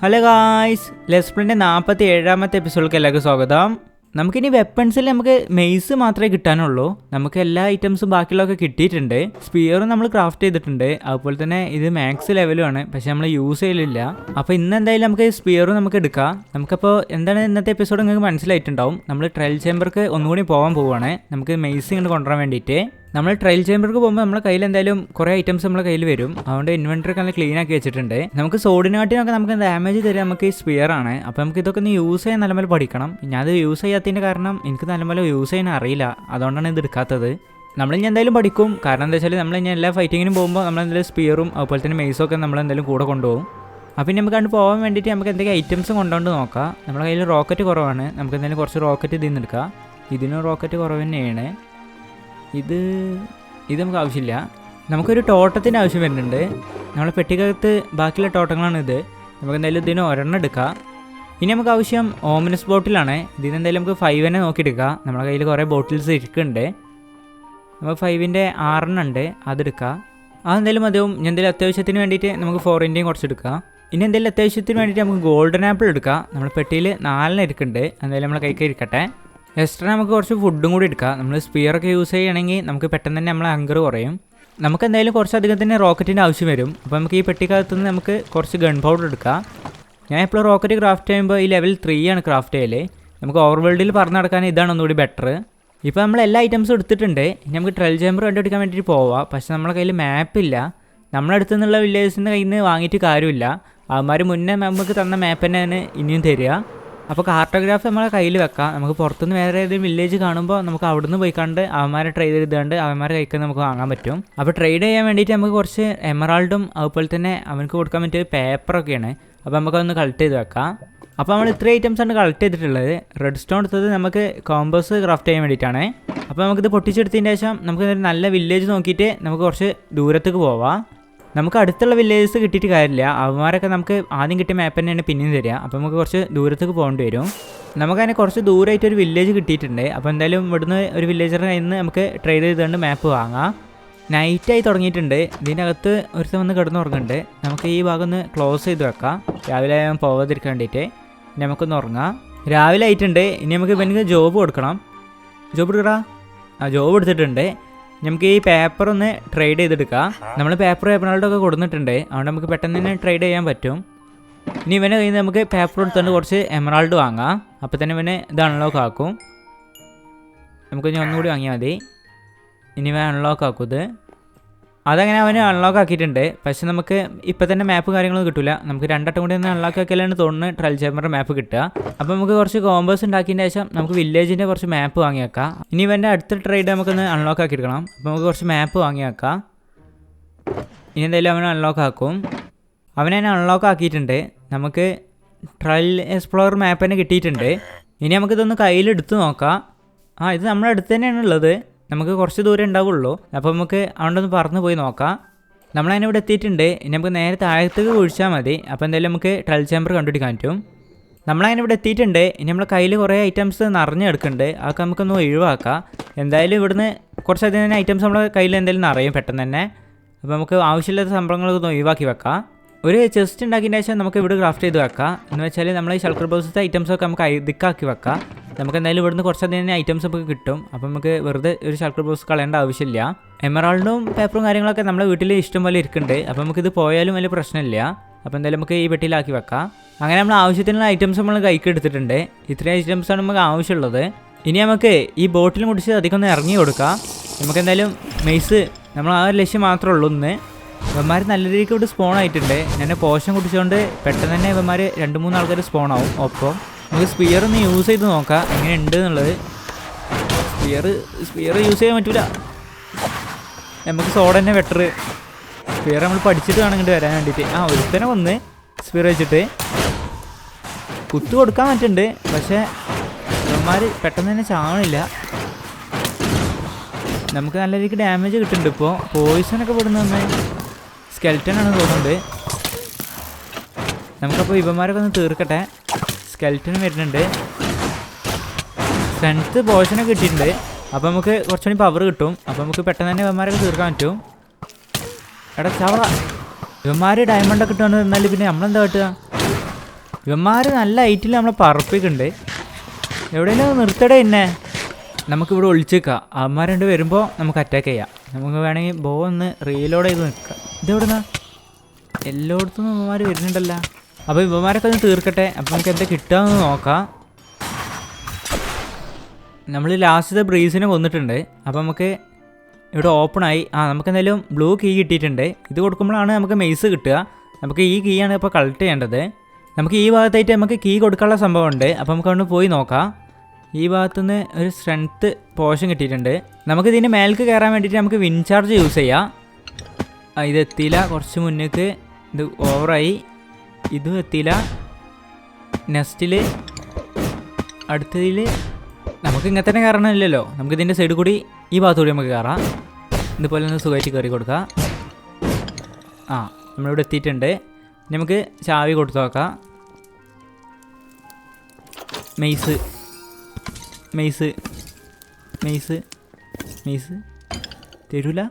Hello guys, let's പ്ലേന്റെ 47ാമത്തെ എപ്പിസോഡിലേക്ക് എല്ലാവർക്കും സ്വാഗതം. നമുക്കിനി വെപ്പൺസിൽ നമുക്ക് മെയ്സ് മാത്രമേ കിട്ടാനുള്ളൂ. നമുക്ക് എല്ലാ ഐറ്റംസും ബാക്കിയുള്ളതൊക്കെ കിട്ടിയിട്ടുണ്ട്. സ്പിയറും നമ്മൾ ക്രാഫ്റ്റ് ചെയ്തിട്ടുണ്ട്. അതുപോലെ തന്നെ ഇത് മാക്സ് ലെവലുമാണ്, പക്ഷെ നമ്മൾ യൂസ് ചെയ്യലില്ല. അപ്പോൾ ഇന്ന് എന്തായാലും നമുക്ക് സ്പിയറും നമുക്ക് എടുക്കാം. നമുക്കപ്പോൾ എന്താണ് ഇന്നത്തെ എപ്പിസോഡ് നിങ്ങൾക്ക് മനസ്സിലായിട്ടുണ്ടാവും. നമ്മൾ ട്രയൽ ചേമ്പർക്ക് ഒന്നുകൂടി പോകാൻ പോവുകയാണ്. നമുക്ക് മെയ്സ് ഇങ്ങോട്ട് കൊണ്ടുവരാൻ വേണ്ടിയിട്ട്. നമ്മൾ ട്രയൽ ചേമ്പർക്ക് പോകുമ്പോൾ നമ്മുടെ കയ്യിൽ എന്തായാലും കുറേ ഐറ്റംസ് നമ്മുടെ കയ്യിൽ വരും. അതുകൊണ്ട് ഇൻവെന്ററി ഒക്കെ നല്ല ക്ലീൻ ആക്കി വെച്ചിട്ടുണ്ട്. നമുക്ക് സോഡിനാട്ടിനൊക്കെ നമുക്ക് ഡാമേജ് തരാൻ നമുക്ക് ഈ സ്പിയർ ആണ്. അപ്പോൾ നമുക്ക് ഇതൊക്കെ ഒന്ന് യൂസ് ചെയ്യാൻ നല്ലപോലെ പഠിക്കണം. ഞാനത് യൂസ് ചെയ്യാത്തതിൻ്റെ കാരണം എനിക്ക് നല്ലപോലെ യൂസ് ചെയ്യാൻ അറിയില്ല. അതുകൊണ്ടാണ് ഇത് എടുക്കാത്തത്. നമ്മളിനി എന്തായാലും പഠിക്കും. കാരണം എന്താ വെച്ചാൽ നമ്മൾ ഇനി എല്ലാ ഫൈറ്റിങ്ങിനും പോകുമ്പോൾ നമ്മളെന്തായാലും സ്പിയറും അതുപോലെ തന്നെ മെയ്സൊക്കെ നമ്മളെന്തായാലും കൂടെ കൊണ്ടുപോകും. അപ്പോൾ ഇനി നമുക്ക് കണ്ട് പോകാൻ വേണ്ടിയിട്ട് നമുക്ക് എന്തെങ്കിലും ഐറ്റംസ് കൊണ്ടുകൊണ്ട് നോക്കാം. നമ്മുടെ കയ്യിൽ റോക്കറ്റ് കുറവാണ്. നമുക്ക് എന്തായാലും കുറച്ച് റോക്കറ്റ് ഇതിൽ നിന്ന് എടുക്കാം. ഇതിനും റോക്കറ്റ് കുറവ് തന്നെയാണ്. ഇത് നമുക്ക് ആവശ്യമില്ല. നമുക്കൊരു തോട്ടത്തിൻ്റെ ആവശ്യം വരുന്നുണ്ട്. നമ്മളെ പെട്ടിക്കകത്ത് ബാക്കിയുള്ള തോട്ടങ്ങളാണ് ഇത്. നമുക്ക് എന്തായാലും ഇതിന് ഒരെണ്ണം എടുക്കാം. ഇനി നമുക്ക് ആവശ്യം ഓമിനസ് ബോട്ടിലാണ്. ഇതിന് എന്തായാലും നമുക്ക് 5 തന്നെ നോക്കിയെടുക്കാം. നമ്മുടെ കയ്യിൽ കുറേ ബോട്ടിൽസ് ഇരിക്കുന്നുണ്ട്. നമുക്ക് 5ൻ്റെ 6 ഉണ്ട്, അതെടുക്കാം. അതെന്തായാലും മതിയാവും. ഇനി എന്തെങ്കിലും അത്യാവശ്യത്തിന് വേണ്ടിയിട്ട് നമുക്ക് 4ൻ്റെയും കുറച്ചെടുക്കാം. ഇനി എന്തെങ്കിലും അത്യാവശ്യത്തിന് വേണ്ടിയിട്ട് നമുക്ക് ഗോൾഡൻ ആപ്പിൾ എടുക്കാം. നമ്മുടെ പെട്ടിയിൽ 4 ഇരിക്കുന്നുണ്ട്. എന്തായാലും നമ്മളെ കൈക്ക് ഇരിക്കട്ടെ. എക്സ്ട്രാ നമുക്ക് കുറച്ച് ഫുഡും കൂടി എടുക്കാം. നമ്മൾ സ്പിയറൊക്കെ യൂസ് ചെയ്യുകയാണെങ്കിൽ നമുക്ക് പെട്ടെന്ന് തന്നെ നമ്മളെ ഹങ്കർ കുറയും. നമുക്ക് എന്തായാലും കുറച്ചധികം തന്നെ റോക്കറ്റിൻ്റെ ആവശ്യം വരും. അപ്പോൾ നമുക്ക് ഈ പെട്ടിക്കകത്ത് നിന്ന് നമുക്ക് കുറച്ച് ഗൺ പൗഡർ എടുക്കാം. ഞാൻ എപ്പോഴും റോക്കറ്റ് ക്രാഫ്റ്റ് ചെയ്യുമ്പോൾ ഈ ലെവൽ 3 ആണ് ക്രാഫ്റ്റ് ചെയ്യൽ. നമുക്ക് ഓവർ വേൾഡിൽ പറഞ്ഞു നടക്കാൻ ഇതാണ് ഒന്നുകൂടി ബെറ്റർ. ഇപ്പോൾ നമ്മൾ എല്ലാ ഐറ്റംസും എടുത്തിട്ടുണ്ട്. ഇനി നമുക്ക് ട്രയൽ ചേമ്പർ കണ്ടുപിടിക്കാൻ വേണ്ടിയിട്ട് പോവാം. പക്ഷേ നമ്മളെ കയ്യിൽ മാപ്പില്ല. നമ്മളടുത്തു നിന്നുള്ള വില്ലേജസിൻ്റെ കയ്യിൽ നിന്ന് വാങ്ങിയിട്ട് കാര്യമില്ല. അവന്മാർ മുന്നേ നമുക്ക് തന്ന മാപ്പ് തന്നെയാണ് ഇനിയും തരിക. അപ്പോൾ കാർട്ടോഗ്രാഫ് നമ്മളെ കയ്യിൽ വെക്കാം. നമുക്ക് പുറത്തുനിന്ന് വേറെ ഏതെങ്കിലും വില്ലേജ് കാണുമ്പോൾ നമുക്ക് അവിടുന്ന് പോയി കണ്ട് അവന്മാരെ ട്രേഡ് ചെയ്തുകൊണ്ട് അവന്മാരെ കൈക്ക് നമുക്ക് വാങ്ങാൻ പറ്റും. അപ്പോൾ ട്രേഡ് ചെയ്യാൻ വേണ്ടിയിട്ട് നമുക്ക് കുറച്ച് എമറാൾഡും അതുപോലെ തന്നെ അവർക്ക് കൊടുക്കാൻ പറ്റിയ പേപ്പറൊക്കെയാണ്. അപ്പോൾ നമുക്കതൊന്ന് കളക്ട് ചെയ്ത് വെക്കാം. അപ്പോൾ നമ്മൾ ഇത്രയും ഐറ്റംസാണ് കളക്ട് ചെയ്തിട്ടുള്ളത്. റെഡ് സ്റ്റോൺ എടുത്തത് നമുക്ക് കോമ്പസ് ക്രാഫ്റ്റ് ചെയ്യാൻ വേണ്ടിയിട്ടാണ്. അപ്പോൾ നമുക്കിത് പൊട്ടിച്ചെടുത്തതിന് ശേഷം നമുക്ക് നല്ല വില്ലേജ് നോക്കിയിട്ട് നമുക്ക് കുറച്ച് ദൂരത്തേക്ക് പോവാം. നമുക്ക് അടുത്തുള്ള വില്ലേജസ് കിട്ടിയിട്ട് കാര്യമില്ല. അവന്മാരൊക്കെ നമുക്ക് ആദ്യം കിട്ടിയ മാപ്പ് തന്നെയാണ് പിന്നെയും തരിക. അപ്പോൾ നമുക്ക് കുറച്ച് ദൂരത്തേക്ക് പോകേണ്ടി വരും. നമുക്കതിനെ കുറച്ച് ദൂരമായിട്ട് ഒരു വില്ലേജ് കിട്ടിയിട്ടുണ്ട്. അപ്പോൾ എന്തായാലും ഇവിടുന്ന് ഒരു വില്ലേജറിൻ്റെ കയ്യിൽ നിന്ന് നമുക്ക് ട്രേഡ് ചെയ്തുകൊണ്ട് മാപ്പ് വാങ്ങാം. നൈറ്റായി തുടങ്ങിയിട്ടുണ്ട്. ഇതിനകത്ത് ഒരുത്തം വന്ന് കിടന്നുറങ്ങുന്നുണ്ട്. നമുക്ക് ഈ ഭാഗം ഒന്ന് ക്ലോസ് ചെയ്ത് വെക്കാം, രാവിലെ പോകാതിരിക്കാൻ വേണ്ടിയിട്ട്. നമുക്കൊന്ന് ഉറങ്ങാം. രാവിലെ ആയിട്ടുണ്ട്. ഇനി നമുക്ക് ഇവനക്ക് ജോബ് കൊടുക്കണം. ജോബ് എടുക്കടാ. ജോബ് എടുത്തിട്ടുണ്ട്. നമുക്ക് ഈ പേപ്പർ ഒന്ന് ട്രേഡ് ചെയ്തെടുക്കാം. നമ്മൾ പേപ്പർ എമറാൾഡൊക്കെ കൊടുത്തിട്ടുണ്ട്. അതുകൊണ്ട് നമുക്ക് പെട്ടെന്ന് തന്നെ ട്രേഡ് ചെയ്യാൻ പറ്റും. ഇനി ഇവനെ കയ്യിൽ നിന്ന് നമുക്ക് പേപ്പർ എടുത്തുകൊണ്ട് കുറച്ച് എമറാൾഡ് വാങ്ങാം. അപ്പോൾ തന്നെ ഇവനെ ഇത് അൺലോക്ക് ആക്കും. നമുക്ക് ഇനി ഒന്നുകൂടി വാങ്ങിയാൽ മതി. ഇനി ഇവൻ അൺലോക്ക് ആക്കും. ഇത് അതങ്ങനെ അവന് അൺലോക്ക് ആക്കിയിട്ടുണ്ട്. പക്ഷെ നമുക്ക് ഇപ്പോൾ തന്നെ മാപ്പ് കാര്യങ്ങളൊന്നും കിട്ടില്ല. നമുക്ക് 2 വട്ടം കൂടി ഒന്ന് അൺലോക്ക് ആക്കിയാലാണ് തോന്നുന്നു ട്രയൽ ചേമ്പറിൻ്റെ മാപ്പ് കിട്ടുക. അപ്പോൾ നമുക്ക് കുറച്ച് കോമ്പേഴ്സ് ഉണ്ടാക്കിയതിന് ശേഷം നമുക്ക് വില്ലേജിൻ്റെ കുറച്ച് മാപ്പ് വാങ്ങി വെക്കാം. ഇനി ഇവൻ്റെ അടുത്ത ട്രേഡ് നമുക്കൊന്ന് അൺലോക്ക് ആക്കിയെടുക്കണം. അപ്പോൾ നമുക്ക് കുറച്ച് മാപ്പ് വാങ്ങി വെക്കാം. ഇനി എന്തായാലും അവനെ അൺലോക്ക് ആക്കും. അവനെ അൺലോക്ക് ആക്കിയിട്ടുണ്ട്. നമുക്ക് ട്രയൽ എക്സ്പ്ലോറർ മാപ്പ് തന്നെ കിട്ടിയിട്ടുണ്ട്. ഇനി നമുക്കിതൊന്ന് കയ്യിലെടുത്ത് നോക്കാം. ഇത് നമ്മുടെ അടുത്ത് തന്നെയാണ് ഉള്ളത്. നമുക്ക് കുറച്ച് ദൂരം ഉണ്ടാവുള്ളൂ. അപ്പോൾ നമുക്ക് അതുകൊണ്ടൊന്ന് പറന്ന് പോയി നോക്കാം. നമ്മളതിനെ ഇവിടെ എത്തിയിട്ടുണ്ട്. ഇനി നമുക്ക് നേരെ താഴത്തേക്ക് കുഴിച്ചാൽ മതി. അപ്പോൾ എന്തായാലും നമുക്ക് ട്രയൽ ചേമ്പർ കണ്ടുപിടിക്കാൻ പറ്റും. നമ്മളതിനെ ഇവിടെ എത്തിയിട്ടുണ്ട്. ഇനി നമ്മളെ കയ്യിൽ കുറേ ഐറ്റംസ് നിറഞ്ഞെടുക്കുന്നുണ്ട്. അതൊക്കെ നമുക്കൊന്ന് ഒഴിവാക്കാം. എന്തായാലും ഇവിടുന്ന് കുറച്ചധികം തന്നെ ഐറ്റംസ് നമ്മുടെ കയ്യിൽ എന്തായാലും നിറയും പെട്ടെന്ന് തന്നെ. അപ്പോൾ നമുക്ക് ആവശ്യമില്ലാത്ത സംഭവങ്ങളൊക്കെ ഒന്ന് ഒഴിവാക്കി വെക്കാം. ഒരു ചെസ്റ്റ് ഉണ്ടാക്കിയതിന് ശേഷം നമുക്ക് ഇവിടെ ക്രാഫ്റ്റ് ചെയ്ത് വെക്കാം. എന്ന് വെച്ചാൽ നമ്മൾ ഈ ഷൾക്കർ ബോക്സിലത്തെ ഐറ്റംസൊക്കെ നമുക്ക് ദിക്കാക്കി വെക്കാം. നമുക്ക് എന്തായാലും ഇവിടുന്ന് കുറച്ചധികം ഐറ്റംസ് ഒക്കെ കിട്ടും. അപ്പോൾ നമുക്ക് വെറുതെ ഒരു ഷൾക്കർ ബോക്സ് കളയേണ്ട ആവശ്യമില്ല. എമറാൾഡും പേപ്പറും കാര്യങ്ങളൊക്കെ നമ്മുടെ വീട്ടിൽ ഇഷ്ടം പോലെ ഇരിക്കുന്നുണ്ട്. അപ്പോൾ നമുക്കിത് പോയാലും വലിയ പ്രശ്നമില്ല. അപ്പോൾ എന്തായാലും നമുക്ക് ഈ പെട്ടിയിലാക്കി വെക്കാം. അങ്ങനെ നമ്മൾ ആവശ്യത്തിനുള്ള ഐറ്റംസ് നമ്മൾ കൈക്ക് എടുത്തിട്ടുണ്ട്. ഇത്രയും ഐറ്റംസാണ് നമുക്ക് ആവശ്യമുള്ളത്. ഇനി നമുക്ക് ഈ ബോട്ടിൽ കുടിച്ച് അധികം ഒന്ന് ഇറങ്ങി കൊടുക്കാം. നമുക്ക് എന്തായാലും മെയ്സ് നമ്മൾ ആ ഒരു ലക്ഷ്യം മാത്രമേ ഉള്ളൂ. ഇന്ന് ഇവന്മാർ നല്ല രീതിക്ക് ഇവിടെ സ്പോൺ ആയിട്ടുണ്ട്. ഞാൻ പോഷൻ കുടിച്ചുകൊണ്ട് പെട്ടെന്ന് തന്നെ ഇവന്മാർ 2-3 ആൾക്കാർ സ്പോൺ ആവും. ഒപ്പം നമുക്ക് സ്പിയർ ഒന്ന് യൂസ് ചെയ്ത് നോക്കാം എങ്ങനെ ഉണ്ട് എന്നുള്ളത്. സ്പിയർ യൂസ് ചെയ്യാൻ പറ്റില്ല. നമുക്ക് സോഡ തന്നെ ബെറ്റർ. സ്പിയർ നമ്മൾ പഠിച്ചിട്ട് വേണം ഇങ്ങോട്ട് വരാൻ വേണ്ടിയിട്ട്. ഒരുത്തനെ വന്ന് സ്പിയർ വെച്ചിട്ട് കുത്തു കൊടുക്കാൻ പറ്റുന്നുണ്ട്. പക്ഷേ ഇവന്മാർ പെട്ടെന്ന് തന്നെ ചാവണില്ല. നമുക്ക് നല്ല രീതിക്ക് ഡാമേജ് കിട്ടുന്നുണ്ട്. ഇപ്പോൾ പോയിസണൊക്കെ പെടുന്ന സ്കെൽറ്റനാണ് തോന്നുന്നുണ്ട്. നമുക്കപ്പോൾ ഇവന്മാരൊക്കെ ഒന്ന് തീർക്കട്ടെ. സ്കെൽറ്റനും വരുന്നുണ്ട്. സ്ട്രെങ്ത്ത് പോഷനൊക്കെ കിട്ടിയിട്ടുണ്ട്. അപ്പോൾ നമുക്ക് കുറച്ചുകൂടി പവർ കിട്ടും. അപ്പോൾ നമുക്ക് പെട്ടെന്ന് തന്നെ ഇവന്മാരൊക്കെ തീർക്കാൻ പറ്റും. എടാ ചവള, ഇവന്മാർ ഡയമണ്ടൊക്കെ ഇട്ടുകൊണ്ട് നിന്നാൽ പിന്നെ നമ്മളെന്താ കിട്ടുക? ഇവന്മാർ നല്ല ഹൈറ്റിൽ നമ്മളെ പറപ്പിക്കുന്നുണ്ട്. എവിടെയെങ്കിലും നിർത്തടേ എന്നെ. നമുക്കിവിടെ ഒളിച്ചേക്കാം. അവന്മാർ രണ്ട് വരുമ്പോൾ നമുക്ക് അറ്റാക്ക് ചെയ്യാം. നമുക്ക് വേണമെങ്കിൽ ബോ ഒന്ന് റീലോഡ് ചെയ്ത് നിൽക്കാം. ഇതെവിടുന്നാ എല്ലായിടത്തും ഇവന്മാർ വരുന്നുണ്ടല്ലോ. അപ്പോൾ ഇവന്മാരൊക്കെ ഒന്ന് തീർക്കട്ടെ. അപ്പോൾ നമുക്ക് എന്താ കിട്ടുകയെന്ന് നോക്കാം. നമ്മൾ ലാസ്റ്റത്തെ ബ്രീസിനെ കൊന്നിട്ടുണ്ട്. അപ്പോൾ നമുക്ക് ഇവിടെ ഓപ്പണായി. നമുക്ക് എന്തായാലും ബ്ലൂ കീ കിട്ടിയിട്ടുണ്ട്. ഇത് കൊടുക്കുമ്പോഴാണ് നമുക്ക് മെയ്സ് കിട്ടുക. നമുക്ക് ഈ കീ ആണ് ഇപ്പോൾ കളക്ട് ചെയ്യേണ്ടത്. നമുക്ക് ഈ ഭാഗത്തായിട്ട് നമുക്ക് കീ കൊടുക്കാനുള്ള സംഭവമുണ്ട്. അപ്പോൾ നമുക്ക് അവിടെ പോയി നോക്കാം. ഈ ഭാഗത്തുനിന്ന് ഒരു സ്ട്രെങ്ത്ത് പോഷൻ കിട്ടിയിട്ടുണ്ട്. നമുക്ക് ഇതിൻ്റെ മേലേക്ക് കയറാൻ വേണ്ടിയിട്ട് നമുക്ക് വിൻ ചാർജ് യൂസ് ചെയ്യാം. ഇത് എത്തിയില്ല, കുറച്ച് മുന്നേക്ക് ഇത് ഓവറായി. ഇതും എത്തിയില്ല. നെക്സ്റ്റിൽ അടുത്തതിൽ നമുക്ക് ഇങ്ങനെ തന്നെ കയറണമില്ലല്ലോ. നമുക്ക് ഇതിൻ്റെ സൈഡിൽ കൂടി ഈ ഭാഗത്തുകൂടി നമുക്ക് കയറാം. ഇതുപോലെ ഒന്ന് സുഖമായിട്ട് കയറി കൊടുക്കാം. നമ്മളിവിടെ എത്തിയിട്ടുണ്ട്. നമുക്ക് ചാവി കൊടുത്തു നോക്കാം. മെയ്സ് മെയ്സ് മെയ്സ് മെയ്സ് തരൂല.